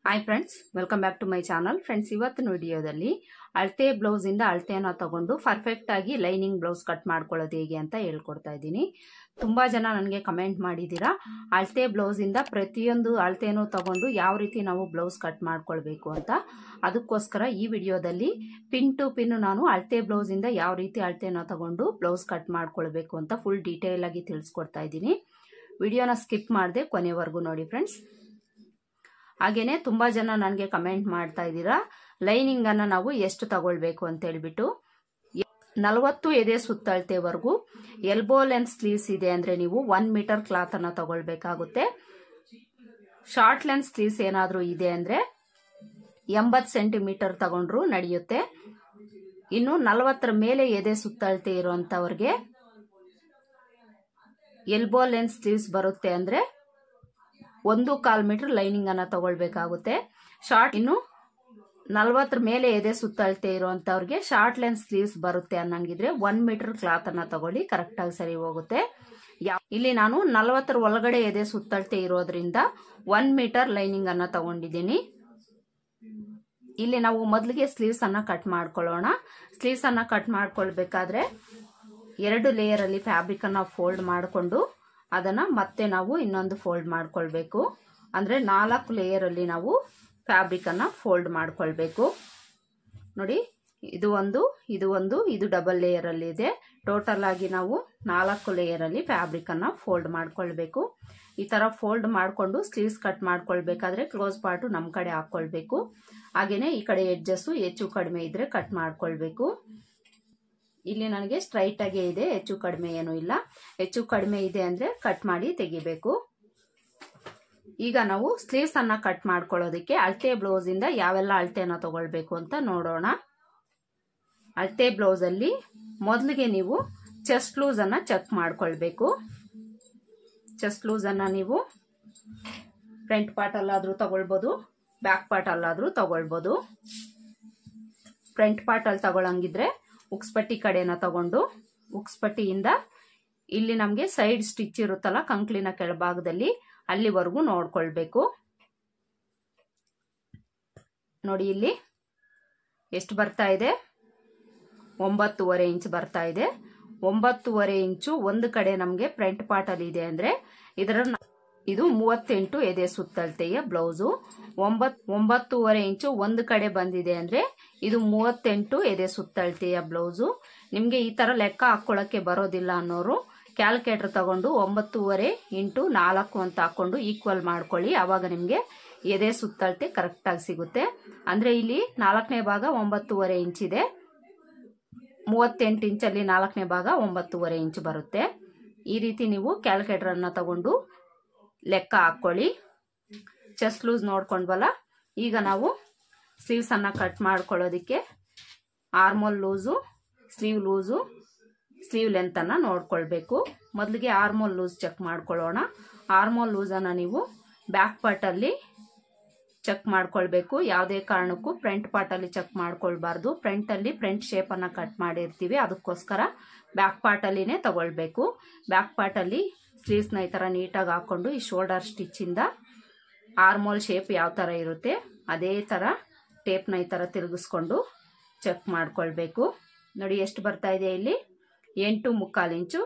Hi friends, welcome back to my channel. Friends, ಇವತ್ತಿನ ವಿಡಿಯೋದಲ್ಲಿ ಅಳತೆ ಬ್ಲೌಸ್ ಇಂದ ಅಳತೆಯನ್ನು ತಗೊಂಡು ಪರ್ಫೆಕ್ಟ್ ಆಗಿ ಲೈನಿಂಗ್ ಬ್ಲೌಸ್ ಕಟ್ ಮಾಡ್ಕೊಳ್ಳೋದು ಹೇಗೆ ಅಂತ ಹೇಳ್ಕೊಡ್ತಾ ಇದ್ದೀನಿ. ತುಂಬಾ ಜನ ನನಗೆ ಕಮೆಂಟ್ ಮಾಡಿದ್ದೀರಾ, ಅಳತೆ ಬ್ಲೌಸ್ ಇಂದ ಪ್ರತಿಯೊಂದು ಅಳತೆನೂ ತಗೊಂಡು ಯಾವ ರೀತಿ ನಾವು ಬ್ಲೌಸ್ ಕಟ್ ಮಾಡ್ಕೊಳ್ಬೇಕು ಅಂತ. ಅದಕ್ಕೋಸ್ಕರ ಈ ವಿಡಿಯೋದಲ್ಲಿ ಪಿನ್ ಟು ಪಿನ್ ನಾನು ಅಳತೆ ಬ್ಲೌಸ್ ಇಂದ ಯಾವ ರೀತಿ ಅಳತೆನ ತಗೊಂಡು ಬ್ಲೌಸ್ ಕಟ್ ಮಾಡ್ಕೊಳ್ಬೇಕು ಅಂತ ಫುಲ್ ಡೀಟೇಲ್ ಆಗಿ ತಿಳಿಸ್ಕೊಡ್ತಾ ಇದ್ದೀನಿ. ವಿಡಿಯೋನ ಸ್ಕಿಪ್ ಮಾಡದೆ ಕೊನೆವರೆಗೂ ನೋಡಿ ಫ್ರೆಂಡ್ಸ್. ಹಾಗೇನೆ ತುಂಬಾ ಜನ ನನಗೆ ಕಮೆಂಟ್ ಮಾಡ್ತಾ ಇದ್ದೀರಾ, ಲೈನಿಂಗ್ ಅನ್ನ ನಾವು ಎಷ್ಟು ತಗೊಳ್ಬೇಕು ಅಂತ ಹೇಳ್ಬಿಟ್ಟು. 40 ಎದೆ ಸುತ್ತಳತೆವರೆಗೂ ಎಲ್ಬೋ ಲೆಂತ್ ಸ್ಲೀವ್ಸ್ ಇದೆ ಅಂದ್ರೆ ನೀವು 1 ಮೀಟರ್ ಕ್ಲಾತ್ ಅನ್ನ ತಗೊಳ್ಬೇಕಾಗುತ್ತೆ. ಶಾರ್ಟ್ ಲೆಂತ್ ಸ್ಲೀವ್ಸ್ ಏನಾದ್ರೂ ಇದೆ ಅಂದ್ರೆ 80 ಸೆಂಟಿಮೀಟರ್ ತಗೊಂಡ್ರು ನಡೆಯುತ್ತೆ. ಇನ್ನು 40 ಮೇಲೆ ಎದೆ ಸುತ್ತಳತೆ ಇರುವಂತವ್ರಿಗೆ ಎಲ್ಬೋ ಲೆಂತ್ ಸ್ಲೀವ್ಸ್ ಬರುತ್ತೆ ಅಂದ್ರೆ 1.25 ಮೀಟರ್ ಲೈನಿಂಗ್ ಅನ್ನ ತಗೊಳ್ಬೇಕಾಗುತ್ತೆ. ಶಾರ್ಟ್ ಇನ್ನು 40 ಮೇಲೆ ಎದೆ ಸುತ್ತಳತೆ ಇರುವಂತವ್ರಿಗೆ ಶಾರ್ಟ್ ಲೆಂತ್ ಸ್ಲೀವ್ಸ್ ಬರುತ್ತೆ ಅನ್ನಂಗಿದ್ರೆ 1 ಮೀಟರ್ ಕ್ಲಾತ್ ಅನ್ನ ತಗೊಳ್ಳಿ, ಕರೆಕ್ಟ್ ಆಗಿ ಸರಿ ಹೋಗುತ್ತೆ. ಇಲ್ಲಿ ನಾನು 40 ಒಳಗಡೆ ಎದೆ ಸುತ್ತಳತೆ ಇರೋದ್ರಿಂದ 1 ಮೀಟರ್ ಲೈನಿಂಗ್ ಅನ್ನ ತಗೊಂಡಿದ್ದೀನಿ. ಇಲ್ಲಿ ನಾವು ಮೊದಲಿಗೆ ಸ್ಲೀವ್ಸ್ ಅನ್ನ ಕಟ್ ಮಾಡ್ಕೊಳ್ಳೋಣ. ಸ್ಲೀವ್ಸ್ ಅನ್ನ ಕಟ್ ಮಾಡ್ಕೊಳ್ಬೇಕಾದ್ರೆ 2 ಲೇಯರ್ ಅಲ್ಲಿ ಫ್ಯಾಬ್ರಿಕ್ ಅನ್ನ ಫೋಲ್ಡ್ ಮಾಡಿಕೊಂಡು ಅದನ್ನ ಮತ್ತೆ ನಾವು ಇನ್ನೊಂದು ಫೋಲ್ಡ್ ಮಾಡ್ಕೊಳ್ಬೇಕು. ಅಂದ್ರೆ 4 ಲೇಯರ್ ಅಲ್ಲಿ ನಾವು ಫ್ಯಾಬ್ರಿಕ್ ಅನ್ನ ಫೋಲ್ಡ್ ಮಾಡ್ಕೊಳ್ಬೇಕು. ನೋಡಿ, ಇದು ಡಬಲ್ ಲೇಯರ್ ಅಲ್ಲಿ ಇದೆ. ಟೋಟಲ್ ಆಗಿ ನಾವು 4 ಲೇಯರ್ ಅಲ್ಲಿ ಫ್ಯಾಬ್ರಿಕ್ ಅನ್ನ ಫೋಲ್ಡ್ ಮಾಡ್ಕೊಳ್ಬೇಕು. ಈ ತರ ಫೋಲ್ಡ್ ಮಾಡ್ಕೊಂಡು ಸ್ಲೀವ್ಸ್ ಕಟ್ ಮಾಡ್ಕೊಳ್ಬೇಕಾದ್ರೆ ಕ್ಲೋಸ್ ಪಾರ್ಟ್ ನಮ್ ಕಡೆ ಹಾಕೊಳ್ಬೇಕು. ಹಾಗೇನೆ ಈ ಕಡೆ ಎಡ್ಜಸ್ ಹೆಚ್ಚು ಕಡಿಮೆ ಇದ್ರೆ ಕಟ್ ಮಾಡ್ಕೊಳ್ಬೇಕು. ಇಲ್ಲಿ ನನಗೆ ಸ್ಟ್ರೈಟ್ ಆಗಿ ಇದೆ, ಹೆಚ್ಚು ಕಡಿಮೆ ಏನೂ ಇಲ್ಲ. ಹೆಚ್ಚು ಕಡಿಮೆ ಇದೆ ಅಂದ್ರೆ ಕಟ್ ಮಾಡಿ ತೆಗಿಬೇಕು. ಈಗ ನಾವು ಸ್ಲೀವ್ಸ್ ಅನ್ನ ಕಟ್ ಮಾಡ್ಕೊಳ್ಳೋದಕ್ಕೆ ಅಳತೆ ಬ್ಲೌಸ್ ಇಂದ ಯಾವೆಲ್ಲ ಅಳತೆನ ತಗೊಳ್ಬೇಕು ಅಂತ ನೋಡೋಣ. ಅಳತೆ ಬ್ಲೌಸ್ ಅಲ್ಲಿ ಮೊದಲಿಗೆ ನೀವು ಚೆಸ್ಟ್ ಲೂಸ್ ಅನ್ನ ಚೆಕ್ ಮಾಡ್ಕೊಳ್ಬೇಕು. ಚೆಸ್ಟ್ ಲೂಸ್ ಅನ್ನ ನೀವು ಫ್ರಂಟ್ ಪಾರ್ಟ್ ಅಲ್ಲಾದ್ರೂ ತಗೊಳ್ಬಹುದು, ಬ್ಯಾಕ್ ಪಾರ್ಟ್ ಅಲ್ಲಾದ್ರೂ ತಗೊಳ್ಬಹುದು. ಫ್ರಂಟ್ ಪಾರ್ಟ್ ಅಲ್ಲಿ ತಗೊಳಂಗಿದ್ರೆ ಉಕ್ಸ್ಪಟ್ಟಿ ಕಡೆನ ತಗೊಂಡು ಉಕ್ಸ್ಪಟ್ಟಿಯಿಂದ ಇಲ್ಲಿ ನಮ್ಗೆ ಸೈಡ್ ಸ್ಟಿಚ್ ಇರುತ್ತಲ್ಲ ಕಂಕ್ಲಿನ ಕೆಳಭಾಗದಲ್ಲಿ, ಅಲ್ಲಿವರೆಗೂ ನೋಡ್ಕೊಳ್ಬೇಕು. ನೋಡಿ ಇಲ್ಲಿ ಎಷ್ಟು ಬರ್ತಾ ಇದೆ, 9.5 ಇಂಚ್ ಬರ್ತಾ ಇದೆ. 9.5 ಇಂಚು ಒಂದು ಕಡೆ ನಮ್ಗೆ ಫ್ರಂಟ್ ಪಾರ್ಟ್ ಅಲ್ಲಿ ಇದೆ ಅಂದ್ರೆ ಇದು 38 ಎದೆ ಸುತ್ತಳತೆಯ ಬ್ಲೌಸು. 9.5 ಇಂಚು ಒಂದು ಕಡೆ ಬಂದಿದೆ ಅಂದ್ರೆ ಇದು 38 ಎದೆ ಸುತ್ತಳತೆಯ ಬ್ಲೌಸು. ನಿಮ್ಗೆ ಈ ತರ ಲೆಕ್ಕ ಹಾಕೊಳ್ಳಕ್ಕೆ ಬರೋದಿಲ್ಲ ಅನ್ನೋರು ಕ್ಯಾಲ್ಕುಲೇಟರ್ ತಗೊಂಡು 9.5 ಇಂಟು 4 ಅಂತ ಹಾಕೊಂಡು ಈಕ್ವಲ್ ಮಾಡ್ಕೊಳ್ಳಿ. ಅವಾಗ ನಿಮ್ಗೆ ಎದೆ ಸುತ್ತಳತೆ ಕರೆಕ್ಟ್ ಆಗಿ ಸಿಗುತ್ತೆ. ಅಂದ್ರೆ ಇಲ್ಲಿ 4ನೇ ಭಾಗ 9.5 ಇಂಚ್ ಇದೆ, 38 ಇಂಚಲ್ಲಿ 4ನೇ ಭಾಗ 9.5 ಇಂಚ್ ಬರುತ್ತೆ. ಈ ರೀತಿ ನೀವು ಕ್ಯಾಲ್ಕುಲೇಟರ್ ಅನ್ನ ತಗೊಂಡು ಲೆಕ್ಕ ಹಾಕೊಳ್ಳಿ. ಚೆಸ್ಟ್ ಲೂಸ್ ನೋಡ್ಕೊಂಡ್ವಲ್ಲ, ಈಗ ನಾವು ಸ್ಲೀವ್ಸ್ ಅನ್ನ ಕಟ್ ಮಾಡ್ಕೊಳ್ಳೋದಿಕ್ಕೆ armhole loose, sleeve loose, sleeve length ಅನ್ನ ನೋಡ್ಕೊಳ್ಬೇಕು. ಮೊದಲಿಗೆ ಆರ್ಮೋಲ್ ಲೂಸ್ ಚೆಕ್ ಮಾಡ್ಕೊಳ್ಳೋಣ. ಆರ್ಮೋಲ್ ಲೂಸ್ ಅನ್ನ ನೀವು ಬ್ಯಾಕ್ ಪಾರ್ಟ್ ಅಲ್ಲಿ ಚೆಕ್ ಮಾಡ್ಕೊಳ್ಬೇಕು. ಯಾವುದೇ ಕಾರಣಕ್ಕೂ ಫ್ರಂಟ್ ಪಾರ್ಟ್ ಅಲ್ಲಿ ಚೆಕ್ ಮಾಡ್ಕೊಳ್ಬಾರ್ದು. ಫ್ರಂಟ್ ಅಲ್ಲಿ ಫ್ರಂಟ್ ಶೇಪ್ ಅನ್ನ ಕಟ್ ಮಾಡಿರ್ತೀವಿ, ಅದಕ್ಕೋಸ್ಕರ ಬ್ಯಾಕ್ ಪಾರ್ಟ್ ಅಲ್ಲಿನೇ ತಗೊಳ್ಬೇಕು. ಬ್ಯಾಕ್ ಪಾರ್ಟ್ ಅಲ್ಲಿ ಸ್ಲೀವ್ಸ್ ನ ಈ ತರ ನೀಟಾಗಿ ಹಾಕೊಂಡು ಈ ಶೋಲ್ಡರ್ ಸ್ಟಿಚ್ ಇಂದ ಆರ್ಮೋಲ್ ಶೇಪ್ ಯಾವ ತರ ಇರುತ್ತೆ ಅದೇ ತರ ಟೇಪ್ ನ ಈ ತರ ತಿರುಗಿಸ್ಕೊಂಡು ಚೆಕ್ ಮಾಡ್ಕೊಳ್ಬೇಕು. ನೋಡಿ ಎಷ್ಟು ಬರ್ತಾ ಇದೆ, ಇಲ್ಲಿ 8.25 ಇಂಚು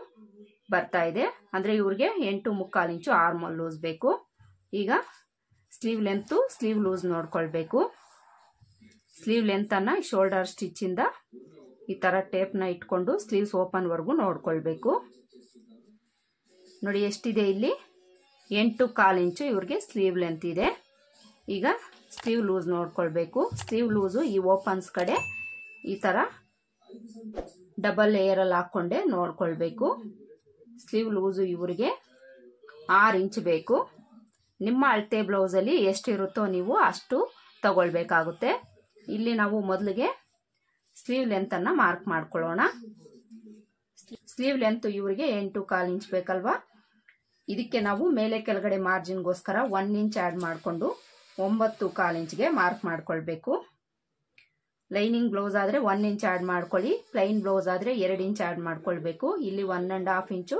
ಬರ್ತಾ ಇದೆ. ಅಂದ್ರೆ ಇವ್ರಿಗೆ 8.25 ಇಂಚು ಆರ್ಮೋಲ್ ಲೂಸ್ ಬೇಕು. ಈಗ ಸ್ಲೀವ್ ಲೆಂತ್, ಸ್ಲೀವ್ ಲೂಸ್ ನೋಡ್ಕೊಳ್ಬೇಕು. ಸ್ಲೀವ್ ಲೆಂತ್ ಅನ್ನ ಶೋಲ್ಡರ್ ಸ್ಟಿಚ್ ಇಂದ ಈ ತರ ಟೇಪ್ ನ ಇಟ್ಕೊಂಡು ಸ್ಲೀವ್ಸ್ ಓಪನ್ ವರ್ಗು ನೋಡ್ಕೊಳ್ಬೇಕು. ನೋಡಿ ಎಷ್ಟಿದೆ, ಇಲ್ಲಿ 8.25 ಇಂಚು ಇವ್ರಿಗೆ ಸ್ಲೀವ್ ಲೆಂತ್ ಇದೆ. ಈಗ ಸ್ಲೀವ್ ಲೂಸ್ ನೋಡ್ಕೊಳ್ಬೇಕು. ಸ್ಲೀವ್ ಲೂಸು ಈ ಓಪನ್ಸ್ ಕಡೆ ಈ ತರ ಡಬಲ್ ಲೇಯರ್ ಅಲ್ಲಿ ಹಾಕೊಂಡೆ ನೋಡ್ಕೊಳ್ಬೇಕು. ಸ್ಲೀವ್ ಲೂಸು ಇವರಿಗೆ 6 ಇಂಚ್ ಬೇಕು. ನಿಮ್ಮ ಅಳತೆ ಬ್ಲೌಸ್ ಅಲ್ಲಿ ಎಷ್ಟಿರುತ್ತೋ ನೀವು ಅಷ್ಟು ತಗೊಳ್ಬೇಕಾಗುತ್ತೆ. ಇಲ್ಲಿ ನಾವು ಮೊದಲಿಗೆ ಸ್ಲೀವ್ ಲೆಂತ್ ಅನ್ನ ಮಾರ್ಕ್ ಮಾಡ್ಕೊಳ್ಳೋಣ. ಸ್ಲೀವ್ ಲೆಂತ್ ಇವರಿಗೆ 8.25 ಇಂಚ್ ಬೇಕಲ್ವಾ. ಇದಕ್ಕೆ ನಾವು ಮೇಲೆ ಕೆಳಗಡೆ ಮಾರ್ಜಿನ್ಗೋಸ್ಕರ 1 ಇಂಚ್ ಆಡ್ ಮಾಡಿಕೊಂಡು 9.25 ಇಂಚ್ಗೆ ಮಾರ್ಕ್ ಮಾಡ್ಕೊಳ್ಬೇಕು. ಲೈನಿಂಗ್ ಬ್ಲೌಸ್ ಆದ್ರೆ 1 ಇಂಚ್ ಆಡ್ ಮಾಡ್ಕೊಳ್ಳಿ, ಪ್ಲೈನ್ ಬ್ಲೌಸ್ ಆದ್ರೆ 2 ಇಂಚ್ ಆಡ್ ಮಾಡ್ಕೊಳ್ಬೇಕು. ಇಲ್ಲಿ 1.5 ಇಂಚು,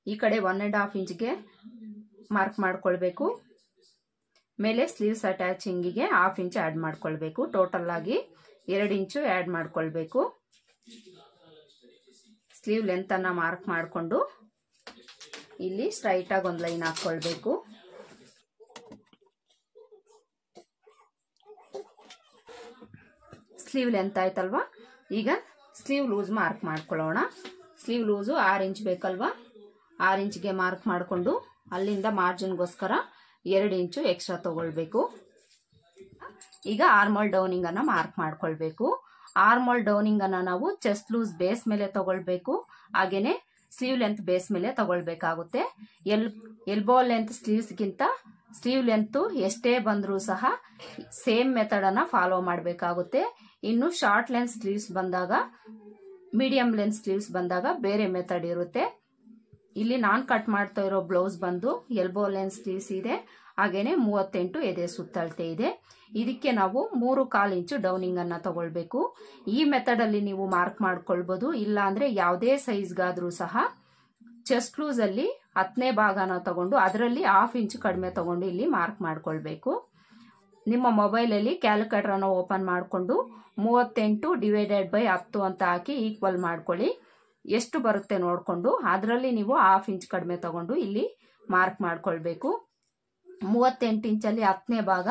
ಈ ಕಡೆ 1.5 ಇಂಚ್ಗೆ ಮಾರ್ಕ್ ಮಾಡ್ಕೊಳ್ಬೇಕು. ಮೇಲೆ ಸ್ಲೀವ್ಸ್ ಅಟ್ಯಾಚಿಂಗಿಗೆ 1/2 ಇಂಚ್ ಆ್ಯಡ್ ಮಾಡ್ಕೊಳ್ಬೇಕು. ಟೋಟಲ್ ಆಗಿ 2 ಇಂಚು ಆ್ಯಡ್ ಮಾಡ್ಕೊಳ್ಬೇಕು. ಸ್ಲೀವ್ ಲೆಂತನ್ನು ಮಾರ್ಕ್ ಮಾಡಿಕೊಂಡು ಇಲ್ಲಿ ಸ್ಟ್ರೈಟಾಗಿ ಒಂದು ಲೈನ್ ಹಾಕ್ಕೊಳ್ಬೇಕು. ಸ್ಲೀವ್ ಲೆಂತ್ ಆಯ್ತಲ್ವಾ, ಈಗ ಸ್ಲೀವ್ ಲೂಸ್ ಮಾರ್ಕ್ ಮಾಡ್ಕೊಳ್ಳೋಣ. ಸ್ಲೀವ್ ಲೂಸು 6 ಇಂಚ್ ಬೇಕಲ್ವಾ, 6 ಇಂಚ್ಗೆ ಮಾರ್ಕ್ ಮಾಡಿಕೊಂಡು ಅಲ್ಲಿಂದ ಮಾರ್ಜಿನ್ಗೋಸ್ಕರ 2 ಇಂಚು ಎಕ್ಸ್ಟ್ರಾ ತಗೊಳ್ಬೇಕು. ಈಗ ಆರ್ಮೋಲ್ ಡೌನಿಂಗ್ ಅನ್ನ ಮಾರ್ಕ್ ಮಾಡ್ಕೊಳ್ಬೇಕು. ಆರ್ಮೋಲ್ ಡೌನಿಂಗ್ ಅನ್ನ ನಾವು ಚೆಸ್ಟ್ ಲೂಸ್ ಬೇಸ್ ಮೇಲೆ ತಗೊಳ್ಬೇಕು, ಹಾಗೇನೆ ಸ್ಲೀವ್ ಲೆಂತ್ ಬೇಸ್ ಮೇಲೆ ತಗೊಳ್ಬೇಕಾಗುತ್ತೆ. ಎಲ್ಬೋ ಲೆಂತ್ ಸ್ಲೀವ್ಸ್ಗಿಂತ ಸ್ಲೀವ್ ಲೆಂತ್ ಎಷ್ಟೇ ಬಂದರೂ ಸಹ ಸೇಮ್ ಮೆಥಡ್ ಅನ್ನ ಫಾಲೋ ಮಾಡಬೇಕಾಗುತ್ತೆ. ಇನ್ನು ಶಾರ್ಟ್ ಲೆಂತ್ ಸ್ಲೀವ್ಸ್ ಬಂದಾಗ, ಮೀಡಿಯಂ ಲೆಂತ್ ಸ್ಲೀವ್ಸ್ ಬಂದಾಗ ಬೇರೆ ಮೆಥಡ್ ಇರುತ್ತೆ. ಇಲ್ಲಿ ನಾನು ಕಟ್ ಮಾಡ್ತಾ ಇರೋ ಬ್ಲೌಸ್ ಬಂದು ಎಲ್ಬೋ ಲೆಂತ್ ಸ್ಲೀವ್ಸ್ ಇದೆ, ಹಾಗೇನೆ 38 ಎದೆ ಸುತ್ತಳತೆ ಇದೆ. ಇದಕ್ಕೆ ನಾವು 3/4 ಇಂಚು ಡೌನಿಂಗ್ ಅನ್ನ ತಗೊಳ್ಬೇಕು. ಈ ಮೆಥಡ್ ಅಲ್ಲಿ ನೀವು ಮಾರ್ಕ್ ಮಾಡ್ಕೊಳ್ಬಹುದು, ಇಲ್ಲ ಅಂದ್ರೆ ಯಾವುದೇ ಸೈಜ್ಗಾದ್ರೂ ಸಹ ಚೆಸ್ಟ್ ಲೂಸ್ ಅಲ್ಲಿ 10ನೇ ಭಾಗನ ತಗೊಂಡು ಅದರಲ್ಲಿ 1/2 ಇಂಚು ಕಡಿಮೆ ತಗೊಂಡು ಇಲ್ಲಿ ಮಾರ್ಕ್ ಮಾಡ್ಕೊಳ್ಬೇಕು. ನಿಮ್ಮ ಮೊಬೈಲ್ ಅಲ್ಲಿ ಕ್ಯಾಲ್ಕುಲೇಟರ್ ಅನ್ನು ಓಪನ್ ಮಾಡಿಕೊಂಡು 38 ಡಿವೈಡೆಡ್ ಬೈ 10 ಅಂತ ಹಾಕಿ ಈಕ್ವಲ್ ಮಾಡ್ಕೊಳ್ಳಿ. ಎಷ್ಟು ಬರುತ್ತೆ ನೋಡಿಕೊಂಡು ಅದರಲ್ಲಿ ನೀವು 1/2 ಇಂಚ್ ಕಡಿಮೆ ತಗೊಂಡು ಇಲ್ಲಿ ಮಾರ್ಕ್ ಮಾಡ್ಕೊಳ್ಬೇಕು. 38 ಇಂಚಲ್ಲಿ 10ನೇ ಭಾಗ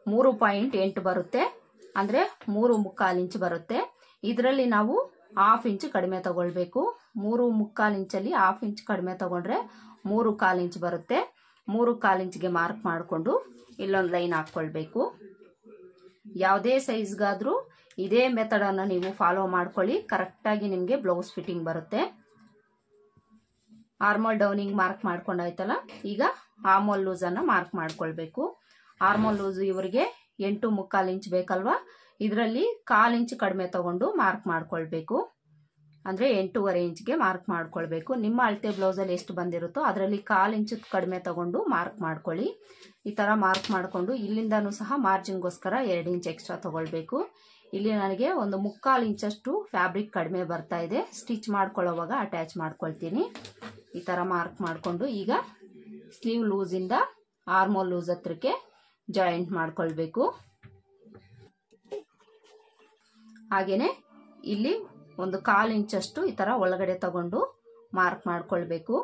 3.8 ಬರುತ್ತೆ, ಅಂದ್ರೆ 3/4 ಇಂಚ್ ಬರುತ್ತೆ. ಇದರಲ್ಲಿ ನಾವು 1/2 ಇಂಚ್ ಕಡಿಮೆ ತಗೊಳ್ಬೇಕು. 3/4 ಇಂಚಲ್ಲಿ 1/2 ಇಂಚ್ ಕಡಿಮೆ ತಗೊಂಡ್ರೆ 3/4 ಇಂಚ್ ಬರುತ್ತೆ. 3/4 ಇಂಚ್ಗೆ ಮಾರ್ಕ್ ಮಾಡಿಕೊಂಡು ಇಲ್ಲೊಂದು ಲೈನ್ ಹಾಕೊಳ್ಬೇಕು. ಯಾವುದೇ ಸೈಜ್ಗಾದ್ರೂ ಇದೇ ಮೆಥಡ್ ಅನ್ನ ನೀವು ಫಾಲೋ ಮಾಡ್ಕೊಳ್ಳಿ, ಕರೆಕ್ಟ್ ಆಗಿ ನಿಮ್ಗೆ ಬ್ಲೌಸ್ ಫಿಟ್ಟಿಂಗ್ ಬರುತ್ತೆ. ಆರ್ಮೋಲ್ ಡೌನಿಂಗ್ ಮಾರ್ಕ್ ಮಾಡ್ಕೊಂಡಾಯ್ತಲ್ಲ, ಈಗ ಆರ್ಮೋಲ್ ಲೂಸ್ ಅನ್ನ ಮಾರ್ಕ್ ಮಾಡ್ಕೊಳ್ಬೇಕು. ಆರ್ಮೋಲ್ ಲೂಸ್ ಇವರಿಗೆ 8/4 ಇಂಚ್ ಬೇಕಲ್ವಾ, ಇದರಲ್ಲಿ 1/4 ಇಂಚ್ ಕಡಿಮೆ ತಗೊಂಡು ಮಾರ್ಕ್ ಮಾಡ್ಕೊಳ್ಬೇಕು. ಅಂದ್ರೆ 8.5 ಇಂಚ್ಗೆ ಮಾರ್ಕ್ ಮಾಡ್ಕೊಳ್ಬೇಕು. ನಿಮ್ಮ ಅಳತೆ ಬ್ಲೌಸ್ ಅಲ್ಲಿ ಎಷ್ಟು ಬಂದಿರುತ್ತೋ ಅದರಲ್ಲಿ 1/4 ಇಂಚ್ ಕಡಿಮೆ ತಗೊಂಡು ಮಾರ್ಕ್ ಮಾಡ್ಕೊಳ್ಳಿ. ಈ ತರ ಮಾರ್ಕ್ ಮಾಡ್ಕೊಂಡು ಇಲ್ಲಿಂದನೂ ಸಹ ಮಾರ್ಜಿನ್ಗೋಸ್ಕರ 2 ಇಂಚ್ ಎಕ್ಸ್ಟ್ರಾ ತಗೊಳ್ಬೇಕು. ಇಲ್ಲಿ ನನಗೆ ಒಂದು 3/4 ಇಂಚಷ್ಟು ಫ್ಯಾಬ್ರಿಕ್ ಕಡಿಮೆ ಬರ್ತಾ ಇದೆ, ಸ್ಟಿಚ್ ಮಾಡ್ಕೊಳ್ಳೋವಾಗ ಅಟ್ಯಾಚ್ ಮಾಡ್ಕೊಳ್ತೀನಿ. ಈ ತರ ಮಾರ್ಕ್ ಮಾಡ್ಕೊಂಡು ಈಗ ಸ್ಲೀವ್ ಲೂಸ್ ಇಂದ ಆರ್ಮೋಲ್ ಲೂಸ್ ಹತ್ರಕ್ಕೆ ಜಾಯಿಂಟ್ ಮಾಡ್ಕೊಳ್ಬೇಕು. ಹಾಗೇನೆ ಇಲ್ಲಿ ಒಂದು 1/4 ಇಂಚಷ್ಟು ಈ ತರ ಒಳಗಡೆ ತಗೊಂಡು ಮಾರ್ಕ್ ಮಾಡ್ಕೊಳ್ಬೇಕು.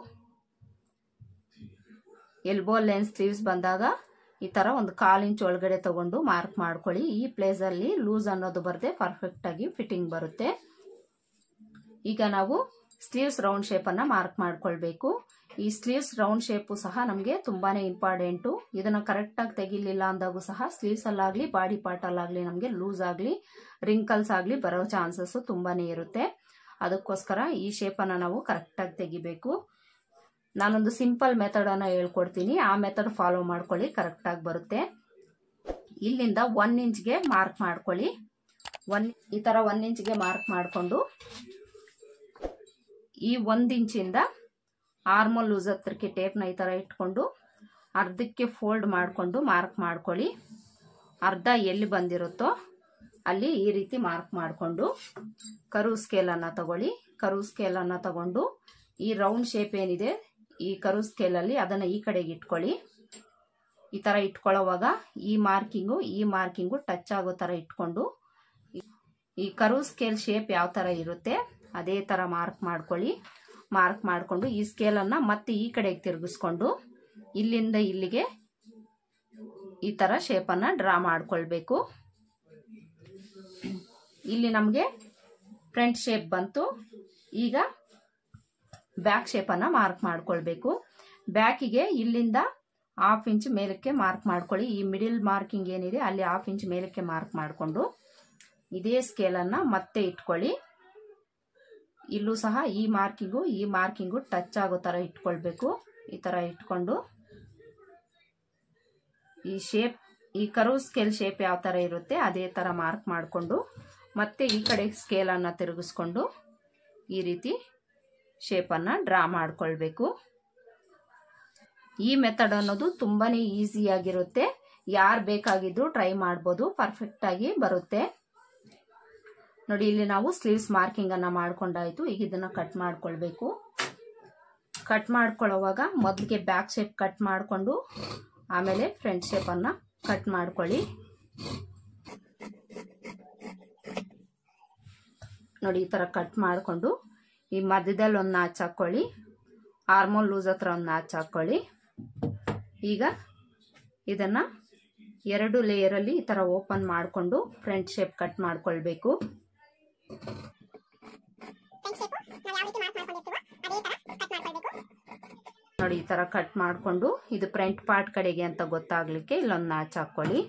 ಎಲ್ಬೋ ಲೆಂತ್ ಸ್ಲೀವ್ಸ್ ಬಂದಾಗ ಈ ತರ ಒಂದು 1/4 ಇಂಚ್ ಒಳಗಡೆ ತಗೊಂಡು ಮಾರ್ಕ್ ಮಾಡ್ಕೊಳ್ಳಿ. ಈ ಪ್ಲೇಸ್ ಅಲ್ಲಿ ಲೂಸ್ ಅನ್ನೋದು ಬರದೆ ಪರ್ಫೆಕ್ಟ್ ಆಗಿ ಫಿಟ್ಟಿಂಗ್ ಬರುತ್ತೆ. ಈಗ ನಾವು ಸ್ಲೀವ್ಸ್ ರೌಂಡ್ ಶೇಪ್ ಅನ್ನ ಮಾರ್ಕ್ ಮಾಡ್ಕೊಳ್ಬೇಕು. ಈ ಸ್ಲೀವ್ಸ್ ರೌಂಡ್ ಶೇಪ್ ಸಹ ನಮಗೆ ತುಂಬಾನೇ ಇಂಪಾರ್ಟೆಂಟು. ಇದನ್ನ ಕರೆಕ್ಟ್ ಆಗಿ ತೆಗಿಲಿಲ್ಲ ಅಂದಾಗೂ ಸಹ ಸ್ಲೀವ್ಸ್ ಅಲ್ಲಾಗ್ಲಿ ಬಾಡಿ ಪಾರ್ಟ್ ಅಲ್ಲಾಗ್ಲಿ ನಮಗೆ ಲೂಸ್ ಆಗ್ಲಿ ರಿಂಕಲ್ಸ್ ಆಗ್ಲಿ ಬರೋ ಚಾನ್ಸಸ್ ತುಂಬಾನೇ ಇರುತ್ತೆ. ಅದಕ್ಕೋಸ್ಕರ ಈ ಶೇಪ್ ಅನ್ನ ನಾವು ಕರೆಕ್ಟ್ ಆಗಿ ತೆಗಿಬೇಕು. ನಾನೊಂದು ಸಿಂಪಲ್ ಮೆಥಡ್ ಅನ್ನ ಹೇಳ್ಕೊಡ್ತೀನಿ, ಆ ಮೆಥಡ್ ಫಾಲೋ ಮಾಡ್ಕೊಳ್ಳಿ, ಕರೆಕ್ಟ್ ಆಗಿ ಬರುತ್ತೆ. ಇಲ್ಲಿಂದ 1 ಇಂಚ್ಗೆ ಮಾರ್ಕ್ ಮಾಡ್ಕೊಳ್ಳಿ. ಈ ತರ 1 ಇಂಚ್ಗೆ ಮಾರ್ಕ್ ಮಾಡ್ಕೊಂಡು ಈ 1 ಇಂಚಿಂದ ಆರ್ಮೋಲ್ ಲೂಸ್ ಹತ್ರಕ್ಕೆ ಟೇಪ್ನ ಈ ತರ ಇಟ್ಕೊಂಡು ಅರ್ಧಕ್ಕೆ ಫೋಲ್ಡ್ ಮಾಡ್ಕೊಂಡು ಮಾರ್ಕ್ ಮಾಡ್ಕೊಳ್ಳಿ. ಅರ್ಧ ಎಲ್ಲಿ ಬಂದಿರುತ್ತೋ ಅಲ್ಲಿ ಈ ರೀತಿ ಮಾರ್ಕ್ ಮಾಡ್ಕೊಂಡು ಕರ್ವ್ ಸ್ಕೇಲ್ ಅನ್ನ ತಗೊಳ್ಳಿ. ಕರ್ವ್ ಸ್ಕೇಲ್ ಅನ್ನ ತಗೊಂಡು ಈ ರೌಂಡ್ ಶೇಪ್ ಏನಿದೆ ಈ ಕರ್ವ್ ಸ್ಕೇಲ್ ಅಲ್ಲಿ ಅದನ್ನ ಈ ಕಡೆಗೆ ಇಟ್ಕೊಳ್ಳಿ. ಈ ತರ ಇಟ್ಕೊಳ್ಳೋವಾಗ ಈ ಮಾರ್ಕಿಂಗು ಟಚ್ ಆಗೋ ತರ ಇಟ್ಕೊಂಡು ಈ ಕರ್ವ್ ಸ್ಕೇಲ್ ಶೇಪ್ ಯಾವ ತರ ಇರುತ್ತೆ ಅದೇ ತರ ಮಾರ್ಕ್ ಮಾಡ್ಕೊಳ್ಳಿ. ಮಾರ್ಕ್ ಮಾಡ್ಕೊಂಡು ಈ ಸ್ಕೇಲ್ ಅನ್ನ ಮತ್ತೆ ಈ ಕಡೆಗೆ ತಿರುಗಿಸ್ಕೊಂಡು ಇಲ್ಲಿಂದ ಇಲ್ಲಿಗೆ ಈ ತರ ಶೇಪ್ ಅನ್ನ ಡ್ರಾ ಮಾಡ್ಕೊಳ್ಬೇಕು. ಇಲ್ಲಿ ನಮಗೆ ಫ್ರಂಟ್ ಶೇಪ್ ಬಂತು. ಈಗ ಬ್ಯಾಕ್ ಶೇಪ್ ಅನ್ನ ಮಾರ್ಕ್ ಮಾಡ್ಕೊಳ್ಬೇಕು. ಬ್ಯಾಕಿಗೆ ಇಲ್ಲಿಂದ 1/2 ಇಂಚ್ ಮೇಲಕ್ಕೆ ಮಾರ್ಕ್ ಮಾಡ್ಕೊಳ್ಳಿ. ಈ ಮಿಡಿಲ್ ಮಾರ್ಕಿಂಗ್ ಏನಿದೆ ಅಲ್ಲಿ 1/2 ಇಂಚ್ ಮೇಲಕ್ಕೆ ಮಾರ್ಕ್ ಮಾಡ್ಕೊಂಡು ಇದೇ ಸ್ಕೇಲ್ ಅನ್ನ ಮತ್ತೆ ಇಟ್ಕೊಳ್ಳಿ. ಇಲ್ಲೂ ಸಹ ಈ ಮಾರ್ಕಿಂಗು ಟಚ್ ಆಗೋ ತರ ಇಟ್ಕೊಳ್ಬೇಕು. ಈ ತರ ಇಟ್ಕೊಂಡು ಈ ಶೇಪ್ ಈ ಕರ್ವ್ ಸ್ಕೇಲ್ ಶೇಪ್ ಯಾವ ತರ ಇರುತ್ತೆ ಅದೇ ತರ ಮಾರ್ಕ್ ಮಾಡ್ಕೊಂಡು ಮತ್ತೆ ಈ ಕಡೆ ಸ್ಕೇಲ್ ಅನ್ನ ತಿರುಗಿಸ್ಕೊಂಡು ಈ ರೀತಿ ಶೇಪ್ ಅನ್ನ ಡ್ರಾ ಮಾಡ್ಕೊಳ್ಬೇಕು. ಈ ಮೆಥಡ್ ಅನ್ನೋದು ತುಂಬಾನೇ ಈಸಿ ಆಗಿರುತ್ತೆ, ಯಾರು ಬೇಕಾಗಿದ್ರು ಟ್ರೈ ಮಾಡಬಹುದು, ಪರ್ಫೆಕ್ಟ್ ಆಗಿ ಬರುತ್ತೆ. ನೋಡಿ ಇಲ್ಲಿ ನಾವು ಸ್ಲೀವ್ಸ್ ಮಾರ್ಕಿಂಗ್ ಅನ್ನ ಮಾಡ್ಕೊಂಡಾಯ್ತು. ಈಗ ಇದನ್ನ ಕಟ್ ಮಾಡ್ಕೊಳ್ಬೇಕು. ಕಟ್ ಮಾಡ್ಕೊಳ್ಳೋವಾಗ ಮೊದಲಿಗೆ ಬ್ಯಾಕ್ ಶೇಪ್ ಕಟ್ ಮಾಡ್ಕೊಂಡು ಆಮೇಲೆ ಫ್ರಂಟ್ ಶೇಪನ್ನು ಕಟ್ ಮಾಡ್ಕೊಳ್ಳಿ. ನೋಡಿ ಈ ಥರ ಕಟ್ ಮಾಡಿಕೊಂಡು ಈ ಮಧ್ಯದಲ್ಲಿ ಒಂದು ನಾಚ್ ಹಾಕ್ಕೊಳ್ಳಿ, ಆರ್ಮೋಲ್ ಲೂಸ್ ಹತ್ರ ಒಂದು ನಾಚ್ ಹಾಕ್ಕೊಳ್ಳಿ. ಈಗ ಇದನ್ನು 2 ಲೇಯರಲ್ಲಿ ಈ ಥರ ಓಪನ್ ಮಾಡಿಕೊಂಡು ಫ್ರಂಟ್ ಶೇಪ್ ಕಟ್ ಮಾಡ್ಕೊಳ್ಬೇಕು. ನೋಡಿ ಈ ಥರ ಕಟ್ ಮಾಡಿಕೊಂಡು ಇದು ಫ್ರಂಟ್ ಪಾರ್ಟ್ ಕಡೆಗೆ ಅಂತ ಗೊತ್ತಾಗ್ಲಿಕ್ಕೆ ಇಲ್ಲೊಂದು ನಾಚ್ ಹಾಕ್ಕೊಳ್ಳಿ.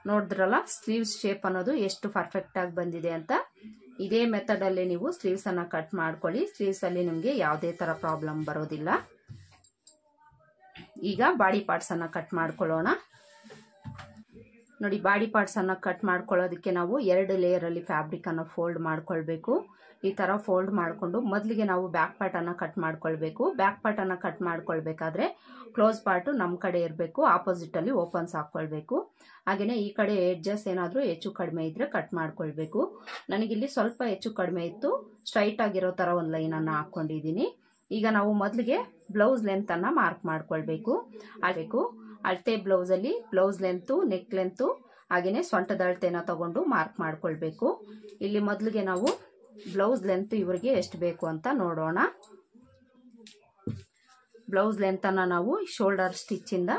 ನೋಡಿದ್ರಲ್ಲ ಸ್ಲೀವ್ಸ್ ಶೇಪ್ ಅನ್ನೋದು ಎಷ್ಟು ಪರ್ಫೆಕ್ಟ್ ಆಗಿ ಬಂದಿದೆ ಅಂತ. ಇದೇ ಮೆಥಡ್ ಅಲ್ಲಿ ನೀವು ಸ್ಲೀವ್ಸ್ ಅನ್ನ ಕಟ್ ಮಾಡ್ಕೊಳ್ಳಿ. ಸ್ಲೀವ್ಸ್ ಅಲ್ಲಿ ನಿಮಗೆ ಯಾವುದೇ ತರ ಪ್ರಾಬ್ಲಮ್ ಬರೋದಿಲ್ಲ. ಈಗ ಬಾಡಿ ಪಾರ್ಟ್ಸ್ ಅನ್ನ ಕಟ್ ಮಾಡ್ಕೊಳ್ಳೋಣ. ನೋಡಿ ಬಾಡಿ ಪಾರ್ಟ್ಸ್ ಅನ್ನ ಕಟ್ ಮಾಡ್ಕೊಳ್ಳೋದಕ್ಕೆ ನಾವು 2 ಲೇಯರ್ ಅಲ್ಲಿ ಫ್ಯಾಬ್ರಿಕ್ ಅನ್ನು ಫೋಲ್ಡ್ ಮಾಡ್ಕೊಳ್ಬೇಕು. ಈ ತರ ಫೋಲ್ಡ್ ಮಾಡಿಕೊಂಡು ಮೊದಲಿಗೆ ನಾವು ಬ್ಯಾಕ್ ಪಾರ್ಟ್ ಅನ್ನ ಕಟ್ ಮಾಡ್ಕೊಳ್ಬೇಕು. ಬ್ಯಾಕ್ ಪಾರ್ಟ್ ಅನ್ನ ಕಟ್ ಮಾಡ್ಕೊಳ್ಬೇಕಾದ್ರೆ ಕ್ಲೋಸ್ ಪಾರ್ಟ್ ನಮ್ಮ ಕಡೆ ಇರಬೇಕು, ಆಪೋಸಿಟ್ ಅಲ್ಲಿ ಓಪನ್ಸ್ ಹಾಕೊಳ್ಬೇಕು. ಹಾಗೇನೆ ಈ ಕಡೆ ಎಡ್ಜಸ್ ಏನಾದರೂ ಹೆಚ್ಚು ಕಡಿಮೆ ಇದ್ರೆ ಕಟ್ ಮಾಡ್ಕೊಳ್ಬೇಕು. ನನಗಿಲ್ಲಿ ಸ್ವಲ್ಪ ಹೆಚ್ಚು ಕಡಿಮೆ ಇತ್ತು, ಸ್ಟ್ರೈಟ್ ಆಗಿರೋ ತರ ಒಂದು ಲೈನ್ ಅನ್ನ ಹಾಕೊಂಡಿದ್ದೀನಿ. ಈಗ ನಾವು ಮೊದಲಿಗೆ ಬ್ಲೌಸ್ ಲೆಂತ್ ಅನ್ನ ಮಾರ್ಕ್ ಮಾಡ್ಕೊಳ್ಬೇಕು. ಅಳತೆ ಬ್ಲೌಸ್ ಅಲ್ಲಿ ಬ್ಲೌಸ್ ಲೆಂತ್, ನೆಕ್ ಲೆಂತ್ ಹಾಗೇನೆ ಸೊಂಟದ ಅಳತೆನ ತಗೊಂಡು ಮಾರ್ಕ್ ಮಾಡ್ಕೊಳ್ಬೇಕು. ಇಲ್ಲಿ ಮೊದಲಿಗೆ ನಾವು ಬ್ಲೌಸ್ ಲೆಂತ್ ಇವರಿಗೆ ಎಷ್ಟು ಬೇಕು ಅಂತ ನೋಡೋಣ. ಬ್ಲೌಸ್ ಲೆಂತ್ ಅನ್ನ ನಾವು ಶೋಲ್ಡರ್ ಸ್ಟಿಚ್ ಇಂದ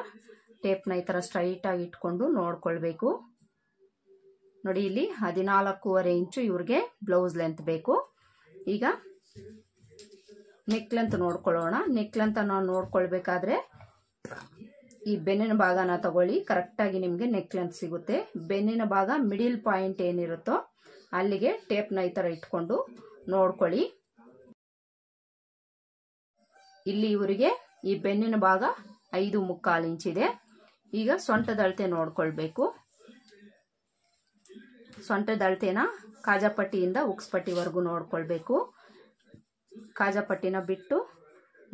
ಟೇಪ್ನ ಈ ತರ ಸ್ಟ್ರೈಟ್ ಆಗಿ ಇಟ್ಕೊಂಡು ನೋಡ್ಕೊಳ್ಬೇಕು. ನೋಡಿ ಇಲ್ಲಿ 14.5 ಇಂಚು ಇವ್ರಿಗೆ ಬ್ಲೌಸ್ ಲೆಂತ್ ಬೇಕು. ಈಗ ನೆಕ್ ಲೆಂತ್ ನೋಡ್ಕೊಳ್ಳೋಣ. ನೆಕ್ ಲೆಂತ್ ನಾವು ನೋಡ್ಕೊಳ್ಬೇಕಾದ್ರೆ ಈ ಬೆನ್ನಿನ ಭಾಗನ ತಗೊಳ್ಳಿ, ಕರೆಕ್ಟ್ ಆಗಿ ನಿಮ್ಗೆ ನೆಕ್ ಲೆಂತ್ ಸಿಗುತ್ತೆ. ಬೆನ್ನಿನ ಭಾಗ ಮಿಡಿಲ್ ಪಾಯಿಂಟ್ ಏನಿರುತ್ತೋ ಅಲ್ಲಿಗೆ ಟೇಪ್ನ ಈ ತರ ಇಟ್ಕೊಂಡು ನೋಡ್ಕೊಳ್ಳಿ. ಇಲ್ಲಿ ಇವರಿಗೆ ಈ ಬೆನ್ನಿನ ಭಾಗ 5.25 ಇಂಚ್ ಇದೆ. ಈಗ ಸೊಂಟದ ಅಳತೆ ನೋಡ್ಕೊಳ್ಬೇಕು. ಸೊಂಟದ ಅಳತೆನ ಕಾಜಾಪಟ್ಟಿಯಿಂದ ಉಕ್ಸ್ಪಟ್ಟಿವರೆಗೂ ನೋಡ್ಕೊಳ್ಬೇಕು. ಕಾಜಾಪಟ್ಟಿನ ಬಿಟ್ಟು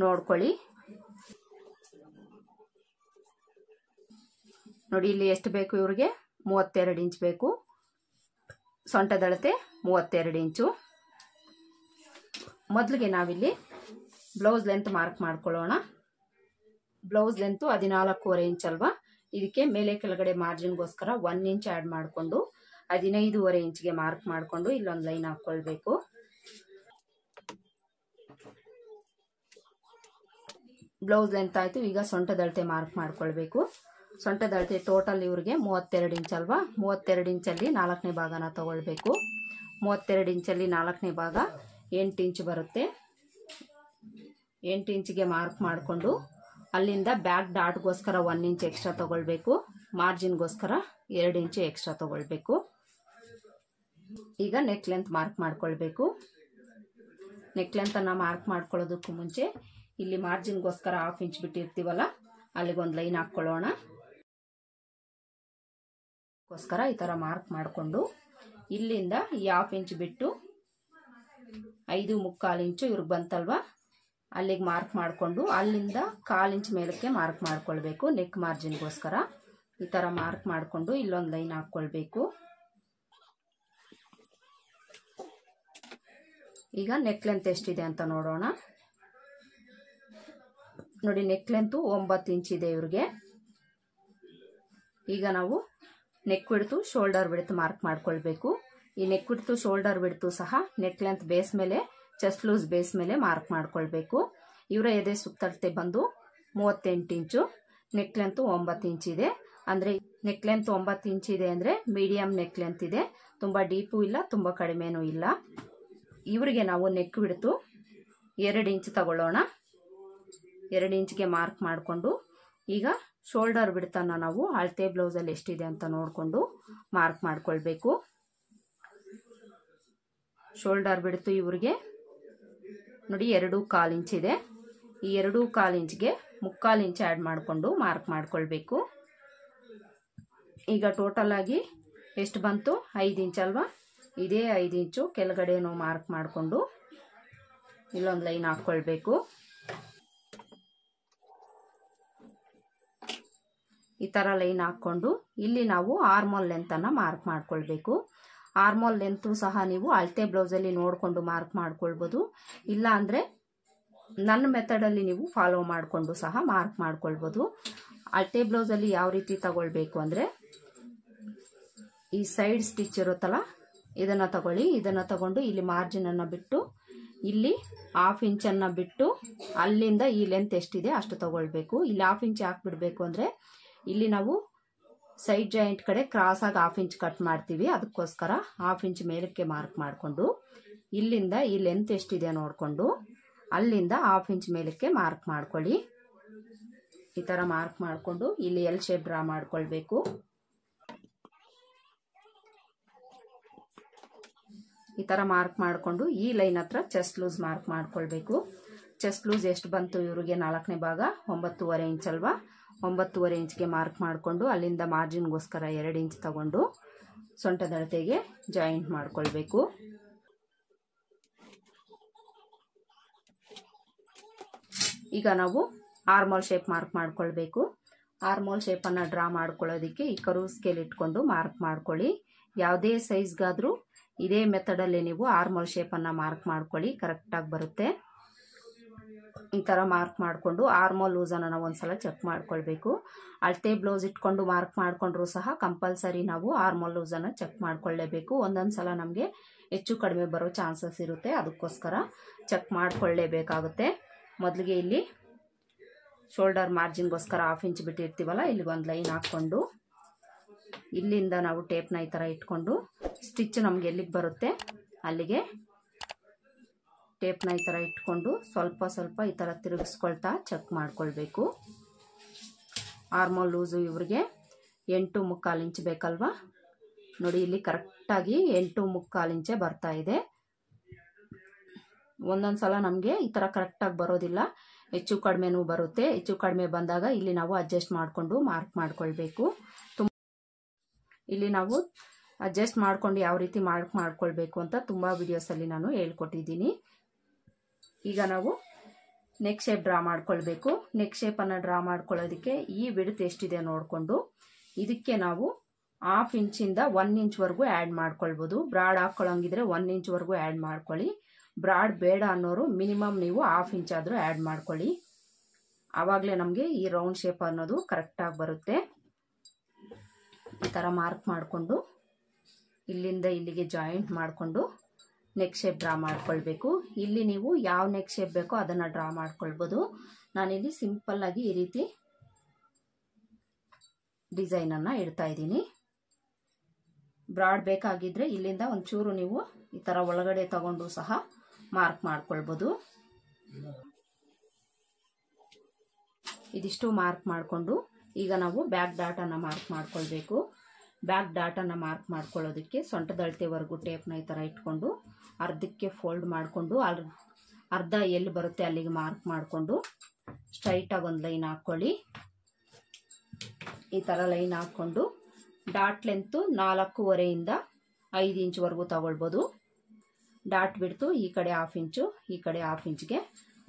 ನೋಡ್ಕೊಳ್ಳಿ. ನೋಡಿ ಇಲ್ಲಿ ಎಷ್ಟು ಬೇಕು ಇವ್ರಿಗೆ, 32 ಇಂಚ್ ಬೇಕು. ಸೊಂಟದ ಅಳತೆ 32 ಇಂಚು. ಮೊದಲಿಗೆ ನಾವಿಲ್ಲಿ ಬ್ಲೌಸ್ ಲೆಂತ್ ಮಾರ್ಕ್ ಮಾಡ್ಕೊಳ್ಳೋಣ. ಬ್ಲೌಸ್ ಲೆಂತ್ 14.5 ಇಂಚ್ ಅಲ್ವಾ, ಇದಕ್ಕೆ ಮೇಲೆ ಕೆಳಗಡೆ ಮಾರ್ಜಿನ್ಗೋಸ್ಕರ 1 ಇಂಚ್ ಆ್ಯಡ್ ಮಾಡಿಕೊಂಡು 15.5 ಇಂಚ್ಗೆ ಮಾರ್ಕ್ ಮಾಡಿಕೊಂಡು ಇಲ್ಲೊಂದು ಲೈನ್ ಹಾಕ್ಕೊಳ್ಬೇಕು. ಬ್ಲೌಸ್ ಲೆಂತ್ ಆಯ್ತು. ಈಗ ಸೊಂಟದ ಅಳತೆ ಮಾರ್ಕ್ ಮಾಡ್ಕೊಳ್ಬೇಕು. ಸೊಂಟದ ಅಳತೆ ಟೋಟಲ್ ಇವ್ರಿಗೆ 32 ಇಂಚ್ ಅಲ್ವಾ, 32 ಇಂಚಲ್ಲಿ 4ನೇ ಭಾಗನ ತಗೊಳ್ಬೇಕು. 32 ಇಂಚಲ್ಲಿ 4ನೇ ಭಾಗ 8 ಇಂಚ್ ಬರುತ್ತೆ. 8 ಇಂಚ್ಗೆ ಮಾರ್ಕ್ ಮಾಡಿಕೊಂಡು ಅಲ್ಲಿಂದ ಬ್ಯಾಕ್ ಡಾಟ್ಗೋಸ್ಕರ 1 ಇಂಚ್ ಎಕ್ಸ್ಟ್ರಾ ತಗೊಳ್ಬೇಕು. ಮಾರ್ಜಿನ್ಗೋಸ್ಕರ 2 ಇಂಚ್ ಎಕ್ಸ್ಟ್ರಾ ತಗೊಳ್ಬೇಕು. ಈಗ ನೆಕ್ ಲೆಂತ್ ಮಾರ್ಕ್ ಮಾಡ್ಕೊಳ್ಬೇಕು. ನೆಕ್ ಲೆಂತ್ ಅನ್ನ ಮಾರ್ಕ್ ಮಾಡ್ಕೊಳ್ಳೋದಕ್ಕೂ ಮುಂಚೆ ಇಲ್ಲಿ ಮಾರ್ಜಿನ್ಗೋಸ್ಕರ 1/2 ಇಂಚ್ ಬಿಟ್ಟಿರ್ತೀವಲ್ಲ ಅಲ್ಲಿಗೊಂದು ಲೈನ್ ಹಾಕ್ಕೊಳ್ಳೋಣ. ಗೋಸ್ಕರ ಈ ತರ ಮಾರ್ಕ್ ಮಾಡಿಕೊಂಡು ಇಲ್ಲಿಂದ ಈ 1/2 ಇಂಚ್ ಬಿಟ್ಟು 5.25 ಇಂಚು ಇವ್ರಿಗೆ ಬಂತಲ್ವಾ, ಅಲ್ಲಿಗೆ ಮಾರ್ಕ್ ಮಾಡಿಕೊಂಡು ಅಲ್ಲಿಂದ 1/4 ಇಂಚ್ ಮೇಲಕ್ಕೆ ಮಾರ್ಕ್ ಮಾಡ್ಕೊಳ್ಬೇಕು. ನೆಕ್ ಮಾರ್ಜಿನ್ಗೋಸ್ಕರ ಈ ತರ ಮಾರ್ಕ್ ಮಾಡಿಕೊಂಡು ಇಲ್ಲೊಂದು ಲೈನ್ ಹಾಕ್ಕೊಳ್ಬೇಕು. ಈಗ ನೆಕ್ ಲೆಂತ್ ಎಷ್ಟಿದೆ ಅಂತ ನೋಡೋಣ. ನೋಡಿ ನೆಕ್ ಲೆಂತ್ 9 ಇಂಚ್ ಇದೆ ಇವ್ರಿಗೆ. ಈಗ ನಾವು neck width shoulder width mark ಮಾಡ್ಕೊಳ್ಬೇಕು. ಈ ನೆಕ್ ವಿಡ್ತು ಶೋಲ್ಡರ್ ವಿಡ್ತು ಸಹ ನೆಕ್ ಲೆಂತ್ ಬೇಸ್ ಮೇಲೆ, ಚೆಸ್ಟ್ ಲೂಸ್ ಬೇಸ್ ಮೇಲೆ ಮಾರ್ಕ್ ಮಾಡ್ಕೊಳ್ಬೇಕು. ಇವರ ಎದೆ ಸುತ್ತಳತೆ ಬಂದು 38 ಇಂಚು, ನೆಕ್ ಲೆಂತ್ 9 ಇಂಚ್ ಇದೆ. ಅಂದ್ರೆ ನೆಕ್ ಲೆಂತ್ 9 ಇಂಚ್ ಇದೆ ಅಂದ್ರೆ ಮೀಡಿಯಂ ನೆಕ್ ಲೆಂತ್ ಇದೆ, ತುಂಬಾ ಡೀಪು ಇಲ್ಲ, ತುಂಬಾ ಕಡಿಮೆನೂ ಇಲ್ಲ. ಇವರಿಗೆ ನಾವು ನೆಕ್ ವಿಡ್ತು 2 ಇಂಚ್ ತಗೊಳ್ಳೋಣ. 2 ಇಂಚ್ಗೆ ಮಾರ್ಕ್ ಮಾಡಿಕೊಂಡು ಈಗ ಶೋಲ್ಡರ್ ವಿಡ್ತನ್ನ ನಾವು ಅಳತೆ ಬ್ಲೌಸ್ ಅಲ್ಲಿ ಎಷ್ಟಿದೆ ಅಂತ ನೋಡಿಕೊಂಡು ಮಾರ್ಕ್ ಮಾಡ್ಕೊಳ್ಬೇಕು. ಶೋಲ್ಡರ್ ವಿಡ್ತು ಇವರಿಗೆ ನೋಡಿ 2.25 ಇಂಚ್ ಇದೆ. ಈ 2.25 ಇಂಚ್ಗೆ 3/4 ಇಂಚ್ ಆ್ಯಡ್ ಮಾಡಿಕೊಂಡು ಮಾರ್ಕ್ ಮಾಡ್ಕೊಳ್ಬೇಕು. ಈಗ ಟೋಟಲ್ ಆಗಿ ಎಷ್ಟು ಬಂತು, 5 ಇಂಚ್ ಅಲ್ವಾ, ಇದೇ 5 ಇಂಚು ಕೆಳಗಡೆನೂ ಮಾರ್ಕ್ ಮಾಡಿಕೊಂಡು ಇಲ್ಲೊಂದು ಲೈನ್ ಹಾಕ್ಕೊಳ್ಬೇಕು. ಈ ತರ ಲೈನ್ ಹಾಕೊಂಡು ಇಲ್ಲಿ ನಾವು ಆರ್ಮೋಲ್ ಲೆಂತ್ ಅನ್ನ ಮಾರ್ಕ್ ಮಾಡ್ಕೊಳ್ಬೇಕು. ಆರ್ಮೋಲ್ ಲೆಂತ್ ಸಹ ನೀವು ಅಳತೆ ಬ್ಲೌಸ್ ಅಲ್ಲಿ ನೋಡ್ಕೊಂಡು ಮಾರ್ಕ್ ಮಾಡ್ಕೊಳ್ಬಹುದು. ಇಲ್ಲ ಅಂದ್ರೆ ನನ್ನ ಮೆಥಡಲ್ಲಿ ನೀವು ಫಾಲೋ ಮಾಡಿಕೊಂಡು ಸಹ ಮಾರ್ಕ್ ಮಾಡ್ಕೊಳ್ಬೋದು. ಅಳತೆ ಬ್ಲೌಸಲ್ಲಿ ಯಾವ ರೀತಿ ತಗೊಳ್ಬೇಕು ಅಂದರೆ, ಈ ಸೈಡ್ ಸ್ಟಿಚ್ ಇರುತ್ತಲ್ಲ ಇದನ್ನು ತಗೊಳ್ಳಿ. ಇದನ್ನು ತಗೊಂಡು ಇಲ್ಲಿ ಮಾರ್ಜಿನನ್ನು ಬಿಟ್ಟು ಇಲ್ಲಿ 1/2 ಇಂಚನ್ನು ಬಿಟ್ಟು ಅಲ್ಲಿಂದ ಈ ಲೆಂತ್ ಎಷ್ಟಿದೆ ಅಷ್ಟು ತಗೊಳ್ಬೇಕು. ಇಲ್ಲಿ 1/2 ಇಂಚ್ ಯಾಕೆ ಬಿಡಬೇಕು ಅಂದರೆ, ಇಲ್ಲಿ ನಾವು ಸೈಡ್ ಜಾಯಿಂಟ್ ಕಡೆ ಕ್ರಾಸ್ ಆಗಿ 1/2 ಇಂಚ್ ಕಟ್ ಮಾಡ್ತೀವಿ. ಅದಕ್ಕೋಸ್ಕರ 1/2 ಇಂಚ್ ಮೇಲಕ್ಕೆ ಮಾರ್ಕ್ ಮಾಡಿಕೊಂಡು ಇಲ್ಲಿಂದ ಈ ಲೆಂತ್ ಎಷ್ಟಿದೆ ನೋಡಿಕೊಂಡು ಅಲ್ಲಿಂದ 1/2 ಇಂಚ್ ಮೇಲಕ್ಕೆ ಮಾರ್ಕ್ ಮಾಡ್ಕೊಳ್ಳಿ. ಈ ಥರ ಮಾರ್ಕ್ ಮಾಡಿಕೊಂಡು ಇಲ್ಲಿ ಎಲ್ ಶೇಪ್ ಡ್ರಾ ಮಾಡ್ಕೊಳ್ಬೇಕು. ಈ ಥರ ಮಾರ್ಕ್ ಮಾಡಿಕೊಂಡು ಈ ಲೈನ್ ಹತ್ರ ಚೆಸ್ಟ್ ಲೂಸ್ ಮಾರ್ಕ್ ಮಾಡ್ಕೊಳ್ಬೇಕು. ಚೆಸ್ಟ್ ಲೂಸ್ ಎಷ್ಟು ಬಂತು ಇವ್ರಿಗೆ 4ನೇ ಭಾಗ 9.5 ಇಂಚ್ ಅಲ್ವಾ. 9.5 ಇಂಚ್ಗೆ ಮಾರ್ಕ್ ಮಾಡಿಕೊಂಡು ಅಲ್ಲಿಂದ ಮಾರ್ಜಿನ್ಗೋಸ್ಕರ 2 ಇಂಚ್ ತಗೊಂಡು ಸೊಂಟದ ಅಳತೆಗೆ ಜಾಯಿಂಟ್ ಮಾಡ್ಕೊಳ್ಬೇಕು. ಈಗ ನಾವು ಆರ್ಮೋಲ್ ಶೇಪ್ ಮಾರ್ಕ್ ಮಾಡ್ಕೊಳ್ಬೇಕು. ಆರ್ಮೋಲ್ ಶೇಪನ್ನು ಡ್ರಾ ಮಾಡ್ಕೊಳ್ಳೋದಕ್ಕೆ ಈ ಕರ್ವ್ ಸ್ಕೇಲ್ ಇಟ್ಕೊಂಡು ಮಾರ್ಕ್ ಮಾಡ್ಕೊಳ್ಳಿ. ಯಾವುದೇ ಸೈಜ್ಗಾದರೂ ಇದೇ ಮೆಥಡಲ್ಲಿ ನೀವು ಆರ್ಮೋಲ್ ಶೇಪನ್ನು ಮಾರ್ಕ್ ಮಾಡ್ಕೊಳ್ಳಿ, ಕರೆಕ್ಟಾಗಿ ಬರುತ್ತೆ. ಈ ಥರ ಮಾರ್ಕ್ ಮಾಡಿಕೊಂಡು ಆರ್ಮೋಲ್ ಲೂಸನ್ನು ನಾವು ಒಂದ್ಸಲ ಚೆಕ್ ಮಾಡ್ಕೊಳ್ಬೇಕು. ಅಳತೆ ಬ್ಲೌಸ್ ಇಟ್ಕೊಂಡು ಮಾರ್ಕ್ ಮಾಡಿಕೊಂಡ್ರೂ ಸಹ ಕಂಪಲ್ಸರಿ ನಾವು ಆರ್ಮೋಲ್ ಲೂಸನ್ನು ಚೆಕ್ ಮಾಡ್ಕೊಳ್ಳೇಬೇಕು. ಒಂದೊಂದು ಸಲ ನಮಗೆ ಹೆಚ್ಚು ಕಡಿಮೆ ಬರೋ ಚಾನ್ಸಸ್ ಇರುತ್ತೆ, ಅದಕ್ಕೋಸ್ಕರ ಚೆಕ್ ಮಾಡ್ಕೊಳ್ಳೇಬೇಕಾಗುತ್ತೆ. ಮೊದಲಿಗೆ ಇಲ್ಲಿ ಶೋಲ್ಡರ್ ಮಾರ್ಜಿನ್ಗೋಸ್ಕರ 1/2 ಇಂಚ್ ಬಿಟ್ಟಿರ್ತೀವಲ್ಲ, ಇಲ್ಲಿಗೆ ಒಂದು ಲೈನ್ ಹಾಕ್ಕೊಂಡು ಇಲ್ಲಿಂದ ನಾವು ಟೇಪ್ನ ಈ ಥರ ಇಟ್ಕೊಂಡು ಸ್ಟಿಚ್ ನಮ್ಗೆ ಎಲ್ಲಿಗೆ ಬರುತ್ತೆ ಅಲ್ಲಿಗೆ ಟೇಪ್ನ ಈ ಥರ ಇಟ್ಕೊಂಡು ಸ್ವಲ್ಪ ಸ್ವಲ್ಪ ಈ ಥರ ತಿರುಗಿಸ್ಕೊಳ್ತಾ ಚೆಕ್ ಮಾಡ್ಕೊಳ್ಬೇಕು. ಆರ್ಮೋಲ್ ಲೂಸು ಇವ್ರಿಗೆ 8.75 ಇಂಚ್ ಬೇಕಲ್ವಾ. ನೋಡಿ ಇಲ್ಲಿ ಕರೆಕ್ಟಾಗಿ 8.75 ಇಂಚೆ ಬರ್ತಾ ಇದೆ. ಒಂದೊಂದು ಸಲ ನಮಗೆ ಈ ಥರ ಕರೆಕ್ಟಾಗಿ ಬರೋದಿಲ್ಲ, ಹೆಚ್ಚು ಕಡಿಮೆನೂ ಬರುತ್ತೆ. ಹೆಚ್ಚು ಕಡಿಮೆ ಬಂದಾಗ ಇಲ್ಲಿ ನಾವು ಅಡ್ಜಸ್ಟ್ ಮಾಡಿಕೊಂಡು ಮಾರ್ಕ್ ಮಾಡ್ಕೊಳ್ಬೇಕು. ಇಲ್ಲಿ ನಾವು ಅಡ್ಜಸ್ಟ್ ಮಾಡ್ಕೊಂಡು ಯಾವ ರೀತಿ ಮಾರ್ಕ್ ಮಾಡ್ಕೊಳ್ಬೇಕು ಅಂತ ತುಂಬ ವಿಡಿಯೋಸಲ್ಲಿ ನಾನು ಹೇಳ್ಕೊಟ್ಟಿದ್ದೀನಿ. ಈಗ ನಾವು ನೆಕ್ ಶೇಪ್ ಡ್ರಾ ಮಾಡ್ಕೊಳ್ಬೇಕು. ನೆಕ್ ಶೇಪನ್ನು ಡ್ರಾ ಮಾಡ್ಕೊಳ್ಳೋದಕ್ಕೆ ಈ ವಿಡ್ತ್ ಎಷ್ಟಿದೆ ನೋಡಿಕೊಂಡು ಇದಕ್ಕೆ ನಾವು 1/2 ಇಂಚಿಂದ 1 ಇಂಚ್ವರೆಗೂ ಆ್ಯಡ್ ಮಾಡ್ಕೊಳ್ಬೋದು. ಬ್ರಾಡ್ ಹಾಕ್ಕೊಳ್ಳೋಂಗಿದ್ರೆ 1 ಇಂಚ್ವರೆಗೂ ಆ್ಯಡ್ ಮಾಡ್ಕೊಳ್ಳಿ. ಬ್ರಾಡ್ ಬೇಡ ಅನ್ನೋರು ಮಿನಿಮಮ್ ನೀವು 1/2 ಇಂಚ್ ಆದರೂ ಆ್ಯಡ್ ಮಾಡ್ಕೊಳ್ಳಿ. ಆವಾಗಲೇ ನಮಗೆ ಈ ರೌಂಡ್ ಶೇಪ್ ಅನ್ನೋದು ಕರೆಕ್ಟಾಗಿ ಬರುತ್ತೆ. ಈ ಥರ ಮಾರ್ಕ್ ಮಾಡಿಕೊಂಡು ಇಲ್ಲಿಂದ ಇಲ್ಲಿಗೆ ಜಾಯಿಂಟ್ ಮಾಡಿಕೊಂಡು ನೆಕ್ ಶೇಪ್ ಡ್ರಾ ಮಾಡ್ಕೊಳ್ಬೇಕು. ಇಲ್ಲಿ ನೀವು ಯಾವ ನೆಕ್ ಶೇಪ್ ಬೇಕೋ ಅದನ್ನು ಡ್ರಾ ಮಾಡ್ಕೊಳ್ಬೋದು. ನಾನಿಲ್ಲಿ ಸಿಂಪಲ್ಲಾಗಿ ಈ ರೀತಿ ಡಿಸೈನನ್ನು ಇಡ್ತಾ ಇದ್ದೀನಿ. ಬ್ರಾಡ್ ಬೇಕಾಗಿದ್ದರೆ ಇಲ್ಲಿಂದ ಒಂಚೂರು ನೀವು ಈ ಥರ ಒಳಗಡೆ ತಗೊಂಡು ಸಹ ಮಾರ್ಕ್ ಮಾಡ್ಕೊಳ್ಬೋದು. ಇದಿಷ್ಟು ಮಾರ್ಕ್ ಮಾಡಿಕೊಂಡು ಈಗ ನಾವು ಬ್ಯಾಕ್ ಡಾಟನ್ನು ಮಾರ್ಕ್ ಮಾಡ್ಕೊಳ್ಬೇಕು. ಬ್ಯಾಕ್ ಡಾಟನ್ನು ಮಾರ್ಕ್ ಮಾಡ್ಕೊಳ್ಳೋದಕ್ಕೆ ಸೊಂಟದ ಅಳತೆವರೆಗೂ ಟೇಪ್ನ ಈ ಥರ ಇಟ್ಕೊಂಡು ಅರ್ಧಕ್ಕೆ ಫೋಲ್ಡ್ ಮಾಡಿಕೊಂಡು ಅರ್ಧ ಎಲ್ಲಿ ಬರುತ್ತೆ ಅಲ್ಲಿಗೆ ಮಾರ್ಕ್ ಮಾಡಿಕೊಂಡು ಸ್ಟ್ರೈಟಾಗಿ ಒಂದು ಲೈನ್ ಹಾಕ್ಕೊಳ್ಳಿ. ಈ ಥರ ಲೈನ್ ಹಾಕ್ಕೊಂಡು ಡಾಟ್ ಲೆಂತು 4.5 ಇಂದ 5 ಇಂಚ್ವರೆಗೂ ತಗೊಳ್ಬೋದು. ಡಾಟ್ ಬಿಡ್ತು ಈ ಕಡೆ 1/2 ಇಂಚು ಈ ಕಡೆ 1/2 ಇಂಚ್ಗೆ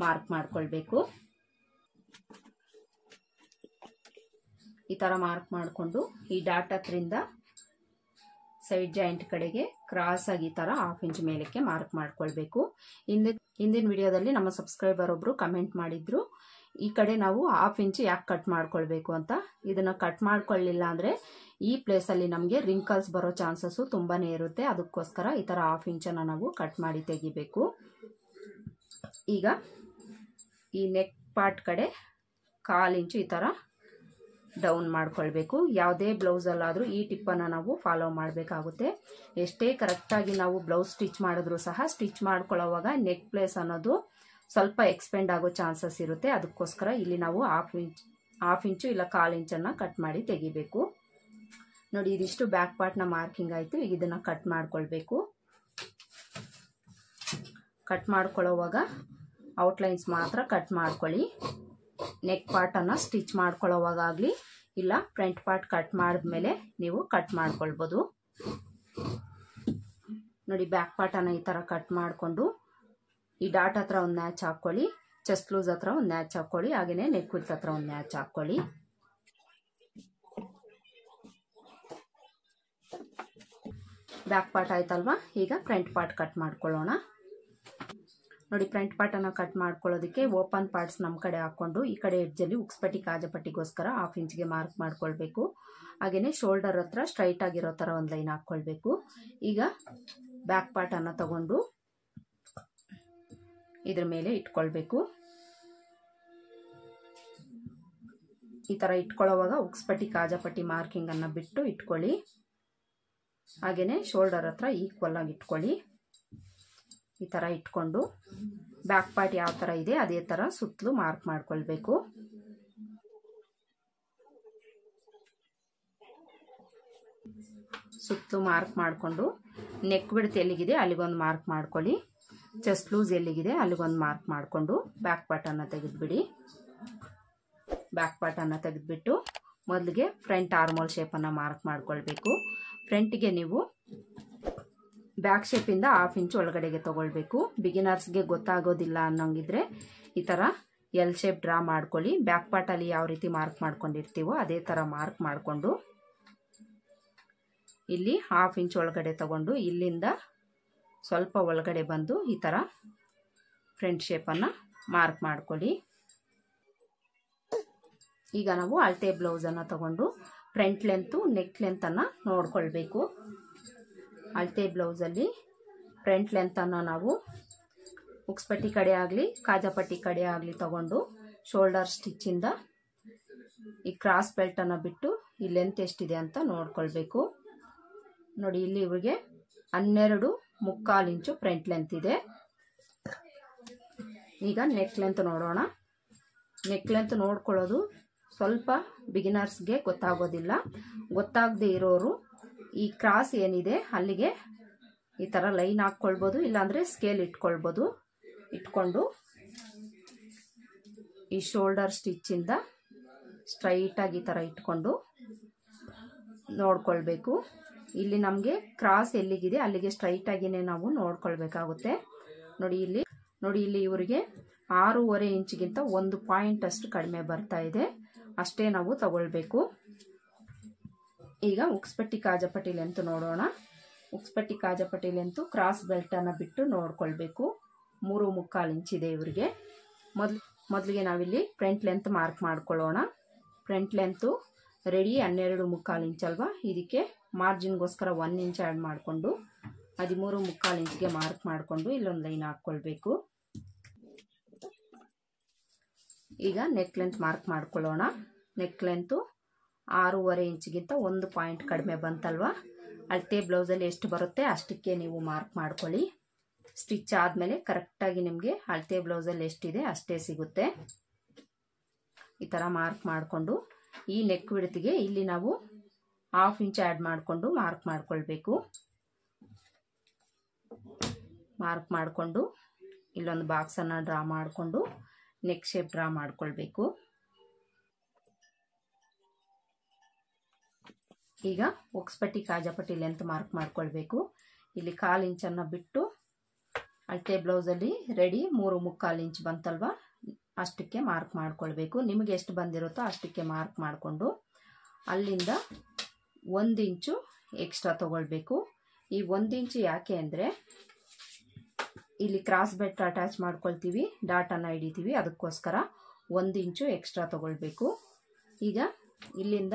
ಮಾರ್ಕ್ ಮಾಡ್ಕೊಳ್ಬೇಕು. ಈ ಥರ ಮಾರ್ಕ್ ಮಾಡಿಕೊಂಡು ಈ ಡಾಟ್ ಹತ್ರಿಂದ ಸೈಡ್ ಜಾಯಿಂಟ್ ಕಡೆಗೆ ಕ್ರಾಸ್ ಆಗಿ ಈ ಥರ 1/2 ಇಂಚ್ ಮೇಲಕ್ಕೆ ಮಾರ್ಕ್ ಮಾಡ್ಕೊಳ್ಬೇಕು. ಹಿಂದಿನ ವಿಡಿಯೋದಲ್ಲಿ ನಮ್ಮ ಸಬ್ಸ್ಕ್ರೈಬರ್ ಒಬ್ಬರು ಕಮೆಂಟ್ ಮಾಡಿದ್ರು, ಈ ಕಡೆ ನಾವು 1/2 ಇಂಚ್ ಯಾಕೆ ಕಟ್ ಮಾಡ್ಕೊಳ್ಬೇಕು ಅಂತ. ಇದನ್ನು ಕಟ್ ಮಾಡ್ಕೊಳ್ಳಿಲ್ಲ ಅಂದರೆ ಈ ಪ್ಲೇಸಲ್ಲಿ ನಮಗೆ ರಿಂಕಲ್ಸ್ ಬರೋ ಚಾನ್ಸಸ್ಸು ತುಂಬಾ ಇರುತ್ತೆ. ಅದಕ್ಕೋಸ್ಕರ ಈ ಥರ 1/2 ಇಂಚನ್ನು ನಾವು ಕಟ್ ಮಾಡಿ ತೆಗಿಬೇಕು. ಈಗ ಈ ನೆಕ್ ಪಾರ್ಟ್ ಕಡೆ 1/4 ಇಂಚು ಈ ಥರ ಡೌನ್ ಮಾಡ್ಕೊಳ್ಬೇಕು. ಯಾವುದೇ ಬ್ಲೌಸಲ್ಲಾದರೂ ಈ ಟಿಪ್ಪನ್ನು ನಾವು ಫಾಲೋ ಮಾಡಬೇಕಾಗುತ್ತೆ. ಎಷ್ಟೇ ಕರೆಕ್ಟಾಗಿ ನಾವು ಬ್ಲೌಸ್ ಸ್ಟಿಚ್ ಮಾಡಿದ್ರೂ ಸಹ ಸ್ಟಿಚ್ ಮಾಡ್ಕೊಳ್ಳೋವಾಗ ನೆಕ್ ಪ್ಲೇಸ್ ಅನ್ನೋದು ಸ್ವಲ್ಪ ಎಕ್ಸ್ಪೆಂಡ್ ಆಗೋ ಚಾನ್ಸಸ್ ಇರುತ್ತೆ. ಅದಕ್ಕೋಸ್ಕರ ಇಲ್ಲಿ ನಾವು 1/2 ಇಂಚು ಇಲ್ಲ 1/4 ಇಂಚನ್ನು ಕಟ್ ಮಾಡಿ ತೆಗಿಬೇಕು. ನೋಡಿ ಇದಿಷ್ಟು ಬ್ಯಾಕ್ ಪಾರ್ಟ್ನ ಮಾರ್ಕಿಂಗ್ ಆಯಿತು. ಈಗ ಇದನ್ನು ಕಟ್ ಮಾಡ್ಕೊಳ್ಬೇಕು. ಕಟ್ ಮಾಡ್ಕೊಳ್ಳೋವಾಗ ಔಟ್ಲೈನ್ಸ್ ಮಾತ್ರ ಕಟ್ ಮಾಡ್ಕೊಳ್ಳಿ. ನೆಕ್ ಪಾರ್ಟನ್ನು ಸ್ಟಿಚ್ ಮಾಡ್ಕೊಳ್ಳೋವಾಗಲಿ ಇಲ್ಲ ಫ್ರಂಟ್ ಪಾರ್ಟ್ ಕಟ್ ಮಾಡಿದ್ಮೇಲೆ ನೀವು ಕಟ್ ಮಾಡ್ಕೊಳ್ಬೋದು. ನೋಡಿ ಬ್ಯಾಕ್ ಪಾರ್ಟನ್ನು ಈ ಥರ ಕಟ್ ಮಾಡಿಕೊಂಡು ಈ ಡಾಟ್ ಹತ್ರ ಒಂದು ನ್ಯಾಚ್ ಹಾಕ್ಕೊಳ್ಳಿ, ಚೆಸ್ಟ್ ಲೂಸ್ ಹತ್ರ ಒಂದು ನ್ಯಾಚ್ ಹಾಕ್ಕೊಳ್ಳಿ, ಹಾಗೆಯೇ ನೆಕ್ ವಿಡ್ತ್ ಹತ್ರ ಒಂದು ನ್ಯಾಚ್ ಹಾಕ್ಕೊಳ್ಳಿ. ಬ್ಯಾಕ್ ಪಾರ್ಟ್ ಆಯ್ತಲ್ವಾ. ಈಗ ಫ್ರಂಟ್ ಪಾರ್ಟ್ ಕಟ್ ಮಾಡ್ಕೊಳ್ಳೋಣ. ನೋಡಿ ಫ್ರಂಟ್ ಪಾರ್ಟನ್ನು ಕಟ್ ಮಾಡ್ಕೊಳ್ಳೋದಕ್ಕೆ ಓಪನ್ ಪಾರ್ಟ್ಸ್ ನಮ್ಮ ಕಡೆ ಹಾಕ್ಕೊಂಡು ಈ ಕಡೆ ಎಡ್ಜಲ್ಲಿ ಉಕ್ಸ್ಪಟ್ಟಿ ಕಾಜಪಟ್ಟಿಗೋಸ್ಕರ 1/2 ಇಂಚ್ಗೆ ಮಾರ್ಕ್ ಮಾಡ್ಕೊಳ್ಬೇಕು. ಹಾಗೆಯೇ ಶೋಲ್ಡರ್ ಹತ್ರ ಸ್ಟ್ರೈಟ್ ಆಗಿರೋ ಥರ ಒಂದು ಲೈನ್ ಹಾಕ್ಕೊಳ್ಬೇಕು. ಈಗ ಬ್ಯಾಕ್ ಪಾರ್ಟನ್ನು ತಗೊಂಡು ಇದ್ರ ಮೇಲೆ ಇಟ್ಕೊಳ್ಬೇಕು. ಈ ಥರ ಇಟ್ಕೊಳ್ಳೋವಾಗ ಉಕ್ಸ್ಪಟ್ಟಿ ಕಾಜಪಟ್ಟಿ ಮಾರ್ಕಿಂಗನ್ನು ಬಿಟ್ಟು ಇಟ್ಕೊಳ್ಳಿ. ಹಾಗೆಯೇ ಶೋಲ್ಡರ್ ಹತ್ರ ಈಕ್ವಲ್ ಆಗಿ ಇಟ್ಕೊಳ್ಳಿ. ಈ ಥರ ಇಟ್ಕೊಂಡು ಬ್ಯಾಕ್ ಪಾರ್ಟ್ ಯಾವ ಥರ ಇದೆ ಅದೇ ಥರ ಸುತ್ತಲೂ ಮಾರ್ಕ್ ಮಾಡ್ಕೊಳ್ಬೇಕು. ಸುತ್ತಲೂ ಮಾರ್ಕ್ ಮಾಡಿಕೊಂಡು ನೆಕ್ ಬಿಡ್ತ್ ಎಲ್ಲಿಗಿದೆ ಅಲ್ಲಿಗೊಂದು ಮಾರ್ಕ್ ಮಾಡ್ಕೊಳ್ಳಿ. ಚೆಸ್ಟ್ ಲೂಸ್ ಎಲ್ಲಿಗಿದೆ ಅಲ್ಲಿಗೊಂದು ಮಾರ್ಕ್ ಮಾಡಿಕೊಂಡು ಬ್ಯಾಕ್ ಪಾರ್ಟನ್ನು ತೆಗೆದುಬಿಡಿ. ಬ್ಯಾಕ್ ಪಾರ್ಟನ್ನು ತೆಗೆದುಬಿಟ್ಟು ಮೊದಲಿಗೆ ಫ್ರಂಟ್ ಆರ್ಮೋಲ್ ಶೇಪನ್ನು ಮಾರ್ಕ್ ಮಾಡ್ಕೊಳ್ಬೇಕು. ಫ್ರಂಟಿಗೆ ನೀವು ಬ್ಯಾಕ್ ಶೇಪಿಂದ 1/2 ಇಂಚ್ ಒಳಗಡೆಗೆ ತಗೊಳ್ಬೇಕು. ಬಿಗಿನರ್ಸ್ಗೆ ಗೊತ್ತಾಗೋದಿಲ್ಲ ಅನ್ನೋಂಗಿದ್ರೆ ಈ ಥರ ಎಲ್ ಶೇಪ್ ಡ್ರಾ ಮಾಡ್ಕೊಳ್ಳಿ. ಬ್ಯಾಕ್ ಪಾರ್ಟಲ್ಲಿ ಯಾವ ರೀತಿ ಮಾರ್ಕ್ ಮಾಡ್ಕೊಂಡಿರ್ತೀವೋ ಅದೇ ಥರ ಮಾರ್ಕ್ ಮಾಡಿಕೊಂಡು ಇಲ್ಲಿ 1/2 ಇಂಚ್ ಒಳಗಡೆ ತಗೊಂಡು ಇಲ್ಲಿಂದ ಸ್ವಲ್ಪ ಒಳಗಡೆ ಬಂದು ಈ ಥರ ಫ್ರಂಟ್ ಶೇಪನ್ನು ಮಾರ್ಕ್ ಮಾಡ್ಕೊಳ್ಳಿ. ಈಗ ನಾವು ಅಳತೆ ಬ್ಲೌಸನ್ನು ತಗೊಂಡು ಫ್ರಂಟ್ ಲೆಂತು ನೆಕ್ ಲೆಂತನ್ನು ನೋಡ್ಕೊಳ್ಬೇಕು. ಅಳತೆ ಬ್ಲೌಸಲ್ಲಿ ಫ್ರಂಟ್ ಲೆಂತನ್ನು ನಾವು ಉಕ್ಸ್ಪಟ್ಟಿ ಕಡೆ ಆಗಲಿ ಕಾಜಪಟ್ಟಿ ಕಡೆ ಆಗಲಿ ತಗೊಂಡು ಶೋಲ್ಡರ್ ಸ್ಟಿಚ್ಚಿಂದ ಈ ಕ್ರಾಸ್ ಬೆಲ್ಟನ್ನು ಬಿಟ್ಟು ಈ ಲೆಂತ್ ಎಷ್ಟಿದೆ ಅಂತ ನೋಡ್ಕೊಳ್ಬೇಕು. ನೋಡಿ ಇಲ್ಲಿ ಇವ್ರಿಗೆ 12.75 ಇಂಚು ಫ್ರಂಟ್ ಲೆಂತ್ ಇದೆ. ಈಗ ನೆಕ್ ಲೆಂತ್ ನೋಡೋಣ. ನೆಕ್ ಲೆಂತ್ ನೋಡ್ಕೊಳ್ಳೋದು ಸ್ವಲ್ಪ ಬಿಗಿನರ್ಸ್ಗೆ ಗೊತ್ತಾಗೋದಿಲ್ಲ. ಗೊತ್ತಾಗದೆ ಇರೋರು ಈ ಕ್ರಾಸ್ ಏನಿದೆ ಅಲ್ಲಿಗೆ ಈ ಥರ ಲೈನ್ ಹಾಕ್ಕೊಳ್ಬೋದು, ಇಲ್ಲಾಂದರೆ ಸ್ಕೇಲ್ ಇಟ್ಕೊಳ್ಬೋದು. ಇಟ್ಕೊಂಡು ಈ ಶೋಲ್ಡರ್ ಸ್ಟಿಚ್ಚಿಂದ ಸ್ಟ್ರೈಟಾಗಿ ಈ ಥರ ಇಟ್ಕೊಂಡು ನೋಡ್ಕೊಳ್ಬೇಕು. ಇಲ್ಲಿ ನಮಗೆ ಕ್ರಾಸ್ ಎಲ್ಲಿಗಿದೆ ಅಲ್ಲಿಗೆ ಸ್ಟ್ರೈಟಾಗಿಯೇ ನಾವು ನೋಡ್ಕೊಳ್ಬೇಕಾಗುತ್ತೆ. ನೋಡಿ ಇಲ್ಲಿ ಇವರಿಗೆ 6.5 ಇಂಚಿಗಿಂತ 1 ಪಾಯಿಂಟ್ ಅಷ್ಟು ಕಡಿಮೆ ಬರ್ತಾ ಇದೆ. ಅಷ್ಟೇ ನಾವು ತಗೊಳ್ಬೇಕು. ಈಗ ಉಕ್ಸ್ಪಟ್ಟಿ ಕಾಜಪಟ್ಟಿ ಲೆಂತ್ ನೋಡೋಣ. ಉಕ್ಸ್ಪಟ್ಟಿ ಕಾಜಪಟ್ಟಿ ಲೆಂತು ಕ್ರಾಸ್ ಬೆಲ್ಟನ್ನು ಬಿಟ್ಟು ನೋಡ್ಕೊಳ್ಬೇಕು. 3.25 ಇಂಚಿದೆ ಇವರಿಗೆ. ಮೊದಲಿಗೆ ನಾವಿಲ್ಲಿ ಫ್ರಂಟ್ ಲೆಂತ್ ಮಾರ್ಕ್ ಮಾಡ್ಕೊಳ್ಳೋಣ. ಫ್ರಂಟ್ ಲೆಂತು ರೆಡಿ 12.25 ಇಂಚ್ ಅಲ್ವಾ, ಇದಕ್ಕೆ ಮಾರ್ಜಿನ್ಗೋಸ್ಕರ 1 ಇಂಚ್ ಆ್ಯಡ್ ಮಾಡಿಕೊಂಡು 13.25 ಇಂಚ್ಗೆ ಮಾರ್ಕ್ ಮಾಡಿಕೊಂಡು ಇಲ್ಲೊಂದು ಲೈನ್ ಹಾಕ್ಕೊಳ್ಬೇಕು. ಈಗ ನೆಕ್ ಲೆಂತ್ ಮಾರ್ಕ್ ಮಾಡ್ಕೊಳ್ಳೋಣ. ನೆಕ್ ಲೆಂತು 6.5 ಇಂಚಿಗಿಂತ 1 ಪಾಯಿಂಟ್ ಕಡಿಮೆ ಬಂತಲ್ವಾ. ಅಳತೆ ಬ್ಲೌಸಲ್ಲಿ ಎಷ್ಟು ಬರುತ್ತೆ ಅಷ್ಟಕ್ಕೆ ನೀವು ಮಾರ್ಕ್ ಮಾಡ್ಕೊಳ್ಳಿ. ಸ್ಟಿಚ್ ಆದಮೇಲೆ ಕರೆಕ್ಟಾಗಿ ನಿಮಗೆ ಅಳತೆ ಬ್ಲೌಸಲ್ಲಿ ಎಷ್ಟಿದೆ ಅಷ್ಟೇ ಸಿಗುತ್ತೆ. ಈ ಥರ ಮಾರ್ಕ್ ಮಾಡಿಕೊಂಡು ಈ ನೆಕ್ ವಿಡ್ತ್ಗೆ ಇಲ್ಲಿ ನಾವು 1/2 ಇಂಚ್ ಆ್ಯಡ್ ಮಾಡಿಕೊಂಡು ಮಾರ್ಕ್ ಮಾಡ್ಕೊಳ್ಬೇಕು. ಮಾರ್ಕ್ ಮಾಡಿಕೊಂಡು ಇಲ್ಲೊಂದು ಬಾಕ್ಸನ್ನು ಡ್ರಾ ಮಾಡಿಕೊಂಡು ನೆಕ್ ಶೇಪ್ ಡ್ರಾ ಮಾಡ್ಕೊಳ್ಬೇಕು. ಈಗ ಉಕ್ಸ್ಪಟ್ಟಿ ಕಾಜಪಟ್ಟಿ ಲೆಂತ್ ಮಾರ್ಕ್ ಮಾಡ್ಕೊಳ್ಬೇಕು. ಇಲ್ಲಿ 1/4 ಇಂಚನ್ನು ಬಿಟ್ಟು ಅಳತೆ ಬ್ಲೌಸಲ್ಲಿ ರೆಡಿ 3.25 ಇಂಚ್ ಬಂತಲ್ವಾ, ಅಷ್ಟಕ್ಕೆ ಮಾರ್ಕ್ ಮಾಡ್ಕೊಳ್ಬೇಕು. ನಿಮಗೆ ಎಷ್ಟು ಬಂದಿರುತ್ತೋ ಅಷ್ಟಕ್ಕೆ ಮಾರ್ಕ್ ಮಾಡಿಕೊಂಡು ಅಲ್ಲಿಂದ 1 ಇಂಚು ಎಕ್ಸ್ಟ್ರಾ ತಗೊಳ್ಬೇಕು. ಈ 1 ಇಂಚು ಯಾಕೆ ಅಂದರೆ ಇಲ್ಲಿ ಕ್ರಾಸ್ ಬೆಲ್ಟ್ ಅಟ್ಯಾಚ್ ಮಾಡ್ಕೊಳ್ತೀವಿ, ಡಾಟನ್ನು ಹಿಡಿತೀವಿ, ಅದಕ್ಕೋಸ್ಕರ 1 ಇಂಚು ಎಕ್ಸ್ಟ್ರಾ ತಗೊಳ್ಬೇಕು. ಈಗ ಇಲ್ಲಿಂದ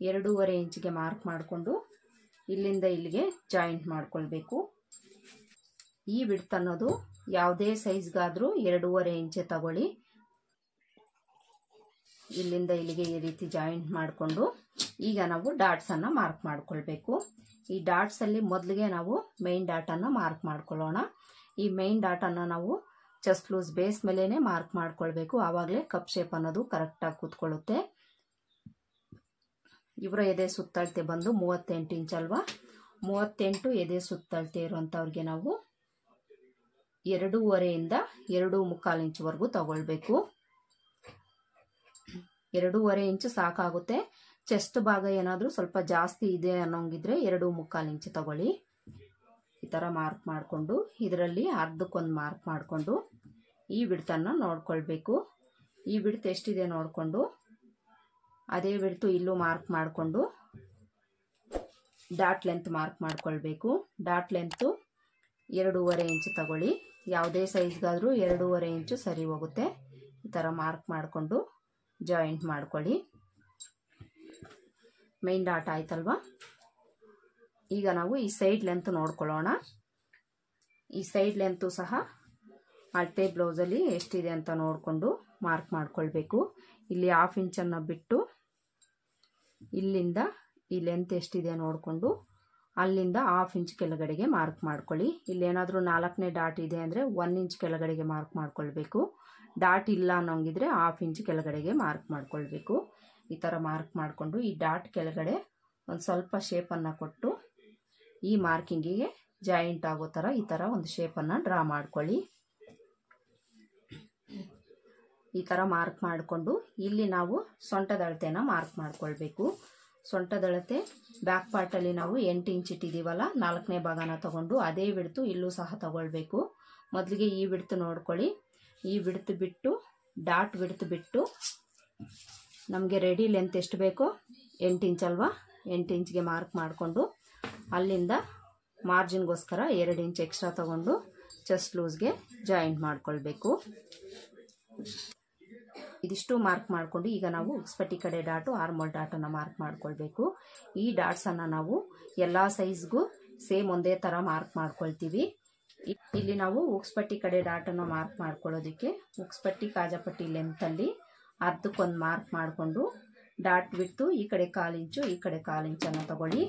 2.5 ಇಂಚಿಗೆ ಮಾರ್ಕ್ ಮಾಡಿಕೊಂಡು ಇಲ್ಲಿಂದ ಇಲ್ಲಿಗೆ ಜಾಯಿಂಟ್ ಮಾಡ್ಕೊಳ್ಬೇಕು. ಈ ವಿಡ್ತ್ ಅನ್ನೋದು ಯಾವುದೇ ಸೈಜ್ಗಾದರೂ 2.5 ಇಂಚೆ ತಗೊಳ್ಳಿ. ಇಲ್ಲಿಂದ ಇಲ್ಲಿಗೆ ಈ ರೀತಿ ಜಾಯಿಂಟ್ ಮಾಡಿಕೊಂಡು ಈಗ ನಾವು ಡಾಟ್ಸನ್ನು ಮಾರ್ಕ್ ಮಾಡ್ಕೊಳ್ಬೇಕು. ಈ ಡಾಟ್ಸಲ್ಲಿ ಮೊದಲಿಗೆ ನಾವು ಮೈನ್ ಡಾಟನ್ನು ಮಾರ್ಕ್ ಮಾಡ್ಕೊಳ್ಳೋಣ. ಈ ಮೈನ್ ಡಾಟನ್ನು ನಾವು ಚೆಸ್ಟ್ ಲೂಸ್ ಬೇಸ್ ಮೇಲೇ ಮಾರ್ಕ್ ಮಾಡ್ಕೊಳ್ಬೇಕು. ಆವಾಗಲೇ ಕಪ್ ಶೇಪ್ ಅನ್ನೋದು ಕರೆಕ್ಟಾಗಿ ಕೂತ್ಕೊಳ್ಳುತ್ತೆ. ಇವರ ಎದೆ ಸುತ್ತಳತೆ ಬಂದು 38 ಇಂಚ್ ಅಲ್ವಾ. 38 ಎದೆ ಸುತ್ತಳತೆ ಇರುವಂಥವ್ರಿಗೆ ನಾವು 2.5 ಇಂದ 2.25 ಇಂಚ್ವರೆಗೂ ತಗೊಳ್ಬೇಕು. 2.5 ಇಂಚು ಸಾಕಾಗುತ್ತೆ. ಚೆಸ್ಟ್ ಭಾಗ ಏನಾದರೂ ಸ್ವಲ್ಪ ಜಾಸ್ತಿ ಇದೆ ಅನ್ನೋಂಗಿದ್ರೆ 2.25 ಇಂಚು ತಗೊಳ್ಳಿ. ಈ ಥರ ಮಾರ್ಕ್ ಮಾಡಿಕೊಂಡು ಇದರಲ್ಲಿ ಅರ್ಧಕ್ಕೊಂದು ಮಾರ್ಕ್ ಮಾಡಿಕೊಂಡು ಈ ವಿಡ್ತನ್ನು ನೋಡ್ಕೊಳ್ಬೇಕು. ಈ ವಿಡ್ತ್ ಎಷ್ಟಿದೆ ನೋಡಿಕೊಂಡು ಅದೇ ವಿಡ್ತು ಇಲ್ಲೂ ಮಾರ್ಕ್ ಮಾಡಿಕೊಂಡು ಡಾಟ್ ಲೆಂತ್ ಮಾರ್ಕ್ ಮಾಡ್ಕೊಳ್ಬೇಕು. ಡಾಟ್ ಲೆಂತು 2.5 ಇಂಚು ತಗೊಳ್ಳಿ. ಯಾವುದೇ ಸೈಜ್ಗಾದರೂ 2.5 ಇಂಚು ಸರಿ ಹೋಗುತ್ತೆ. ಈ ಥರ ಮಾರ್ಕ್ ಮಾಡಿಕೊಂಡು ಜಾಯಿಂಟ್ ಮಾಡ್ಕೊಳ್ಳಿ. ಮೈನ್ ಡಾಟ್ ಆಯ್ತಲ್ವಾ. ಈಗ ನಾವು ಈ ಸೈಡ್ ಲೆಂತ್ ನೋಡ್ಕೊಳ್ಳೋಣ. ಈ ಸೈಡ್ ಲೆಂತು ಸಹ ಅಳತೆ ಬ್ಲೌಸಲ್ಲಿ ಎಷ್ಟಿದೆ ಅಂತ ನೋಡಿಕೊಂಡು ಮಾರ್ಕ್ ಮಾಡ್ಕೊಳ್ಬೇಕು. ಇಲ್ಲಿ 1/2 ಇಂಚನ್ನು ಬಿಟ್ಟು ಇಲ್ಲಿಂದ ಈ ಲೆಂತ್ ಎಷ್ಟಿದೆ ನೋಡಿಕೊಂಡು ಅಲ್ಲಿಂದ 1/2 ಇಂಚ್ ಕೆಳಗಡೆಗೆ ಮಾರ್ಕ್ ಮಾಡ್ಕೊಳ್ಳಿ. ಇಲ್ಲೇನಾದರೂ 4ನೇ ಡಾಟ್ ಇದೆ ಅಂದರೆ 1 ಇಂಚ್ ಕೆಳಗಡೆಗೆ ಮಾರ್ಕ್ ಮಾಡ್ಕೊಳ್ಬೇಕು. ಡಾಟ್ ಇಲ್ಲ ಅನ್ನೋಂಗಿದ್ರೆ 1/2 ಇಂಚ್ ಕೆಳಗಡೆಗೆ ಮಾರ್ಕ್ ಮಾಡ್ಕೊಳ್ಬೇಕು. ಈ ಥರ ಮಾರ್ಕ್ ಮಾಡಿಕೊಂಡು ಈ ಡಾಟ್ ಕೆಳಗಡೆ ಒಂದು ಸ್ವಲ್ಪ ಶೇಪನ್ನು ಕೊಟ್ಟು ಈ ಮಾರ್ಕಿಂಗಿಗೆ ಜಾಯಿಂಟ್ ಆಗೋ ಥರ ಈ ಥರ ಒಂದು ಶೇಪನ್ನು ಡ್ರಾ ಮಾಡ್ಕೊಳ್ಳಿ. ಈ ಥರ ಮಾರ್ಕ್ ಮಾಡಿಕೊಂಡು ಇಲ್ಲಿ ನಾವು ಸೊಂಟದ ಅಳತೆನ ಮಾರ್ಕ್ ಮಾಡ್ಕೊಳ್ಬೇಕು. ಸೊಂಟದ ಅಳತೆ ಬ್ಯಾಕ್ ಪಾರ್ಟಲ್ಲಿ ನಾವು 8 ಇಂಚ್ ಇಟ್ಟಿದ್ದೀವಲ್ಲ, 4ನೇ ಭಾಗನ ತಗೊಂಡು ಅದೇ ಬಿಡ್ತು ಇಲ್ಲೂ ಸಹ ತಗೊಳ್ಬೇಕು. ಮೊದಲಿಗೆ ಈ ಬಿಡ್ತು ನೋಡ್ಕೊಳ್ಳಿ. ಈ ಬಿಡ್ತು ಬಿಟ್ಟು ಡಾಟ್ ಬಿಡ್ತು ಬಿಟ್ಟು ನಮಗೆ ರೆಡಿ ಲೆಂತ್ ಎಷ್ಟು ಬೇಕೋ 8 ಇಂಚ್ ಅಲ್ವಾ, 8 ಇಂಚ್ಗೆ ಮಾರ್ಕ್ ಮಾಡಿಕೊಂಡು ಅಲ್ಲಿಂದ ಮಾರ್ಜಿನ್ಗೋಸ್ಕರ 2 ಇಂಚ್ ಎಕ್ಸ್ಟ್ರಾ ತಗೊಂಡು ಚೆಸ್ಟ್ ಲೂಸ್ಗೆ ಜಾಯಿಂಟ್ ಮಾಡ್ಕೊಳ್ಬೇಕು. ಇದಿಷ್ಟು ಮಾರ್ಕ್ ಮಾಡಿಕೊಂಡು ಈಗ ನಾವು ಉಕ್ಸ್ಪಟ್ಟಿ ಕಡೆ ಡಾಟು ಆರ್ಮೋಲ್ ಡಾಟನ್ನು ಮಾರ್ಕ್ ಮಾಡ್ಕೊಳ್ಬೇಕು. ಈ ಡಾಟ್ಸನ್ನು ನಾವು ಎಲ್ಲ ಸೈಜ್ಗೂ ಸೇಮ್ ಒಂದೇ ಥರ ಮಾರ್ಕ್ ಮಾಡ್ಕೊಳ್ತೀವಿ. ಇಲ್ಲಿ ನಾವು ಉಕ್ಸ್ಪಟ್ಟಿ ಕಡೆ ಡಾಟನ್ನು ಮಾರ್ಕ್ ಮಾಡ್ಕೊಳ್ಳೋದಕ್ಕೆ ಉಕ್ಸ್ಪಟ್ಟಿ ಕಾಜಾಪಟ್ಟಿ ಲೆಂತಲ್ಲಿ ಅರ್ಧಕ್ಕೊಂದು ಮಾರ್ಕ್ ಮಾಡಿಕೊಂಡು ಡಾಟ್ ಬಿಟ್ಟು ಈ ಕಡೆ 1/4 ಇಂಚು ಈ ಕಡೆ 1/4 ಇಂಚನ್ನು ತಗೊಳ್ಳಿ.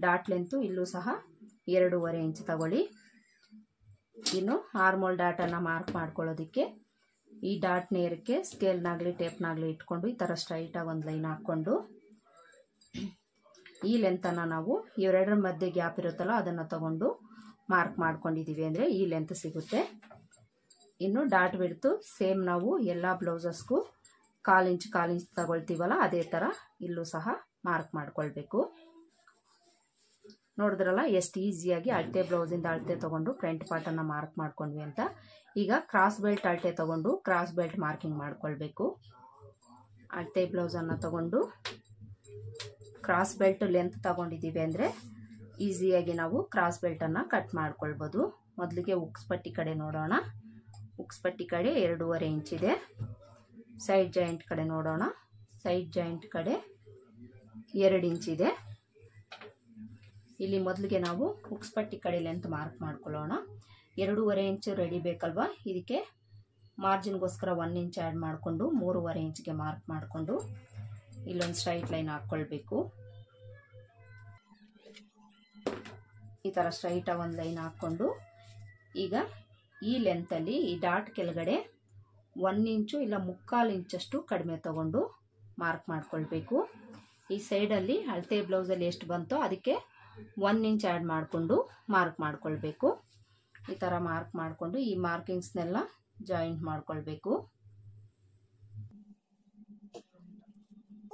ಡಾಟ್ ಲೆಂತು ಇಲ್ಲೂ ಸಹ 2.5 ಇಂಚ್ ತಗೊಳ್ಳಿ. ಇನ್ನು ಆರ್ಮೋಲ್ ಡಾಟನ್ನು ಮಾರ್ಕ್ ಮಾಡ್ಕೊಳ್ಳೋದಕ್ಕೆ ಈ ಡಾಟ್ ನೇರಕ್ಕೆ ಸ್ಕೇಲ್ನಾಗಲಿ ಟೇಪ್ನಾಗಲಿ ಇಟ್ಕೊಂಡು ಈ ಥರ ಸ್ಟ್ರೈಟಾಗಿ ಒಂದು ಲೈನ್ ಹಾಕ್ಕೊಂಡು ಈ ಲೆಂತನ್ನು ನಾವು ಇವೆರಡರ ಮಧ್ಯೆ ಗ್ಯಾಪ್ ಇರುತ್ತಲ್ಲ ಅದನ್ನು ತಗೊಂಡು ಮಾರ್ಕ್ ಮಾಡ್ಕೊಂಡಿದ್ದೀವಿ ಅಂದರೆ ಈ ಲೆಂತ್ ಸಿಗುತ್ತೆ. ಇನ್ನು ಡಾಟ್ ಬಿಡ್ತು ಸೇಮ್ ನಾವು ಎಲ್ಲ ಬ್ಲೌಸಸ್ಗೂ 1/4 ಇಂಚ್ ತಗೊಳ್ತೀವಲ್ಲ ಅದೇ ಥರ ಇಲ್ಲೂ ಸಹ ಮಾರ್ಕ್ ಮಾಡ್ಕೊಳ್ಬೇಕು. ನೋಡಿದ್ರಲ್ಲ ಎಷ್ಟು ಈಸಿಯಾಗಿ ಅಳತೆ ಬ್ಲೌಸಿಂದ ಅಳತೆ ತಗೊಂಡು ಫ್ರಂಟ್ ಪಾರ್ಟನ್ನು ಮಾರ್ಕ್ ಮಾಡ್ಕೊಂಡ್ವಿ ಅಂತ. ಈಗ ಕ್ರಾಸ್ ಬೆಲ್ಟ್ ಅಳತೆ ತಗೊಂಡು ಕ್ರಾಸ್ ಬೆಲ್ಟ್ ಮಾರ್ಕಿಂಗ್ ಮಾಡ್ಕೊಳ್ಬೇಕು. ಅಳತೆ ಬ್ಲೌಸನ್ನು ತಗೊಂಡು ಕ್ರಾಸ್ ಬೆಲ್ಟ್ ಲೆಂತ್ ತಗೊಂಡಿದ್ದೀವಿ ಅಂದರೆ ಈಸಿಯಾಗಿ ನಾವು ಕ್ರಾಸ್ ಬೆಲ್ಟನ್ನು ಕಟ್ ಮಾಡ್ಕೊಳ್ಬೋದು. ಮೊದಲಿಗೆ ಉಕ್ಸ್ಪಟ್ಟಿ ಕಡೆ ನೋಡೋಣ. ಉಕ್ಸ್ಪಟ್ಟಿ ಕಡೆ 2.5 ಇಂಚ್ ಇದೆ. ಸೈಡ್ ಜಾಯಿಂಟ್ ಕಡೆ ನೋಡೋಣ. ಸೈಡ್ ಜಾಯಿಂಟ್ ಕಡೆ 2 ಇಂಚ್ ಇದೆ. ಇಲ್ಲಿ ಮೊದಲಿಗೆ ನಾವು ಉಕ್ಸ್ಪಟ್ಟಿ ಕಡೆ ಲೆಂತ್ ಮಾರ್ಕ್ ಮಾಡ್ಕೊಳ್ಳೋಣ. 2.5 ಇಂಚು ರೆಡಿ ಬೇಕಲ್ವಾ, ಇದಕ್ಕೆ ಮಾರ್ಜಿನ್ಗೋಸ್ಕರ 1 ಇಂಚ್ ಆ್ಯಡ್ ಮಾಡಿಕೊಂಡು 3.5 ಇಂಚ್ಗೆ ಮಾರ್ಕ್ ಮಾಡಿಕೊಂಡು ಇಲ್ಲೊಂದು ಸ್ಟ್ರೈಟ್ ಲೈನ್ ಹಾಕ್ಕೊಳ್ಬೇಕು. ಈ ಥರ ಸ್ಟ್ರೈಟಾಗಿ ಒಂದು ಲೈನ್ ಹಾಕ್ಕೊಂಡು ಈಗ ಈ ಲೆಂತಲ್ಲಿ ಈ ಡಾಟ್ ಕೆಳಗಡೆ 1 ಇಂಚು ಇಲ್ಲ 3/4 ಇಂಚಷ್ಟು ಕಡಿಮೆ ತಗೊಂಡು ಮಾರ್ಕ್ ಮಾಡ್ಕೊಳ್ಬೇಕು. ಈ ಸೈಡಲ್ಲಿ ಅಳತೆ ಬ್ಲೌಸಲ್ಲಿ ಎಷ್ಟು ಬಂತೋ ಅದಕ್ಕೆ 1 ಇಂಚ್ ಆ್ಯಡ್ ಮಾಡಿಕೊಂಡು ಮಾರ್ಕ್ ಮಾಡ್ಕೊಳ್ಬೇಕು. ಈ ಥರ ಮಾರ್ಕ್ ಮಾಡಿಕೊಂಡು ಈ ಮಾರ್ಕಿಂಗ್ಸ್ನೆಲ್ಲ ಜಾಯಿಂಟ್ ಮಾಡ್ಕೊಳ್ಬೇಕು.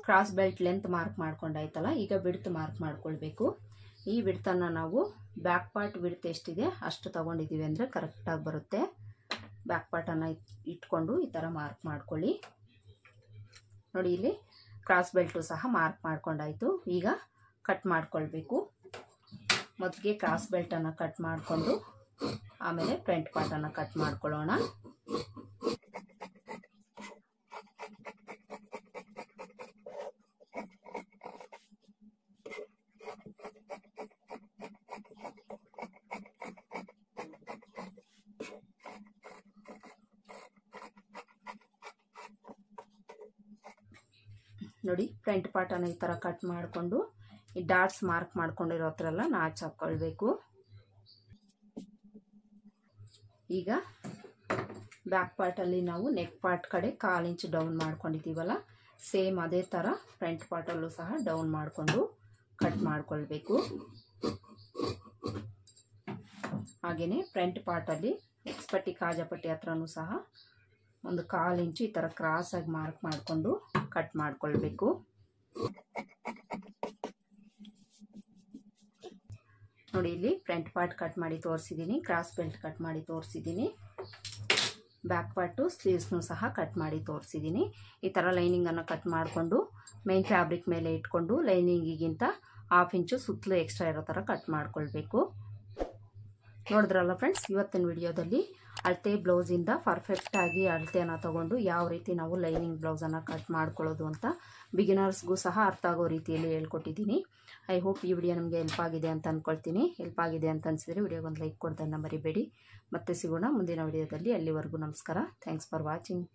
ಕ್ರಾಸ್ ಬೆಲ್ಟ್ ಲೆಂತ್ ಮಾರ್ಕ್ ಮಾಡ್ಕೊಂಡಾಯ್ತಲ್ಲ, ಈಗ ಬಿಡ್ತ್ ಮಾರ್ಕ್ ಮಾಡ್ಕೊಳ್ಬೇಕು. ಈ ಬಿಡ್ತನ್ನು ನಾವು ಬ್ಯಾಕ್ ಪಾರ್ಟ್ ಬಿಡ್ತ್ ಎಷ್ಟಿದೆ ಅಷ್ಟು ತಗೊಂಡಿದ್ದೀವಿ ಅಂದರೆ ಕರೆಕ್ಟಾಗಿ ಬರುತ್ತೆ. ಬ್ಯಾಕ್ ಪಾರ್ಟನ್ನು ಇಟ್ಕೊಂಡು ಈ ಥರ ಮಾರ್ಕ್ ಮಾಡ್ಕೊಳ್ಳಿ. ನೋಡಿ ಇಲ್ಲಿ ಕ್ರಾಸ್ ಬೆಲ್ಟು ಸಹ ಮಾರ್ಕ್ ಮಾಡ್ಕೊಂಡಾಯ್ತು. ಈಗ ಕಟ್ ಮಾಡ್ಕೊಳ್ಬೇಕು. ಮೊದಲಿಗೆ ಕ್ರಾಸ್ ಬೆಲ್ಟನ್ನು ಕಟ್ ಮಾಡಿಕೊಂಡು ಆಮೇಲೆ ಫ್ರಂಟ್ ಪಾರ್ಟನ್ನು ಕಟ್ ಮಾಡ್ಕೊಳ್ಳೋಣ. ನೋಡಿ ಫ್ರಂಟ್ ಪಾರ್ಟನ್ನು ಈ ಥರ ಕಟ್ ಮಾಡಿಕೊಂಡು ಈ ಡಾಟ್ಸ್ ಮಾರ್ಕ್ ಮಾಡ್ಕೊಂಡಿರೋ ಹತ್ರ ಎಲ್ಲ ನಾಚ್ ಹಾಕ್ಕೊಳ್ಬೇಕು. ಈಗ ಬ್ಯಾಕ್ ಪಾರ್ಟಲ್ಲಿ ನಾವು ನೆಕ್ ಪಾರ್ಟ್ ಕಡೆ 1/4 ಇಂಚ್ ಡೌನ್ ಮಾಡ್ಕೊಂಡಿದ್ದೀವಲ್ಲ, ಸೇಮ್ ಅದೇ ಥರ ಫ್ರಂಟ್ ಪಾರ್ಟಲ್ಲೂ ಸಹ ಡೌನ್ ಮಾಡಿಕೊಂಡು ಕಟ್ ಮಾಡ್ಕೊಳ್ಬೇಕು. ಹಾಗೆಯೇ ಫ್ರಂಟ್ ಪಾರ್ಟಲ್ಲಿ ಉಕ್ಸ್ಪಟ್ಟಿ ಕಾಜಾಪಟ್ಟಿ ಹತ್ರನೂ ಸಹ ಒಂದು 1/4 ಇಂಚು ಈ ಥರ ಕ್ರಾಸಾಗಿ ಮಾರ್ಕ್ ಮಾಡಿಕೊಂಡು ಕಟ್ ಮಾಡ್ಕೊಳ್ಬೇಕು. ನೋಡಿ ಇಲ್ಲಿ ಫ್ರಂಟ್ ಪಾರ್ಟ್ ಕಟ್ ಮಾಡಿ ತೋರಿಸಿದ್ದೀನಿ, ಕ್ರಾಸ್ ಬೆಲ್ಟ್ ಕಟ್ ಮಾಡಿ ತೋರಿಸಿದ್ದೀನಿ, ಬ್ಯಾಕ್ ಪಾರ್ಟು ಸ್ಲೀವ್ಸ್ನೂ ಸಹ ಕಟ್ ಮಾಡಿ ತೋರಿಸಿದ್ದೀನಿ. ಈ ಥರ ಲೈನಿಂಗನ್ನು ಕಟ್ ಮಾಡಿಕೊಂಡು ಮೈನ್ ಫ್ಯಾಬ್ರಿಕ್ ಮೇಲೆ ಇಟ್ಕೊಂಡು ಲೈನಿಂಗಿಗಿಂತ 1/2 ಇಂಚು ಸುತ್ತಲೂ ಎಕ್ಸ್ಟ್ರಾ ಇರೋ ಥರ ಕಟ್ ಮಾಡ್ಕೊಳ್ಬೇಕು. ನೋಡಿದ್ರಲ್ಲ ಫ್ರೆಂಡ್ಸ್, ಇವತ್ತಿನ ವಿಡಿಯೋದಲ್ಲಿ ಅಳತೆ ಬ್ಲೌಸಿಂದ ಪರ್ಫೆಕ್ಟಾಗಿ ಅಳತೆಯನ್ನು ತಗೊಂಡು ಯಾವ ರೀತಿ ನಾವು ಲೈನಿಂಗ್ ಬ್ಲೌಸನ್ನು ಕಟ್ ಮಾಡ್ಕೊಳ್ಳೋದು ಅಂತ ಬಿಗಿನರ್ಸ್ಗೂ ಸಹ ಅರ್ಥ ಆಗೋ ರೀತಿಯಲ್ಲಿ ಹೇಳ್ಕೊಟ್ಟಿದ್ದೀನಿ. ಐ ಹೋಪ್ ಈ ವಿಡಿಯೋ ನಮಗೆ ಹೆಲ್ಪ್ ಆಗಿದೆ ಅಂತ ಅಂದ್ಕೊಳ್ತೀನಿ. ಹೆಲ್ಪ್ ಆಗಿದೆ ಅಂತ ಅನಿಸಿದರೆ ವಿಡಿಯೋಗೊಂದು ಲೈಕ್ ಕೊಡೋದನ್ನು ಮರಿಬೇಡಿ. ಮತ್ತೆ ಸಿಗೋಣ ಮುಂದಿನ ವಿಡಿಯೋದಲ್ಲಿ. ಅಲ್ಲಿವರೆಗೂ ನಮಸ್ಕಾರ. Thanks for watching.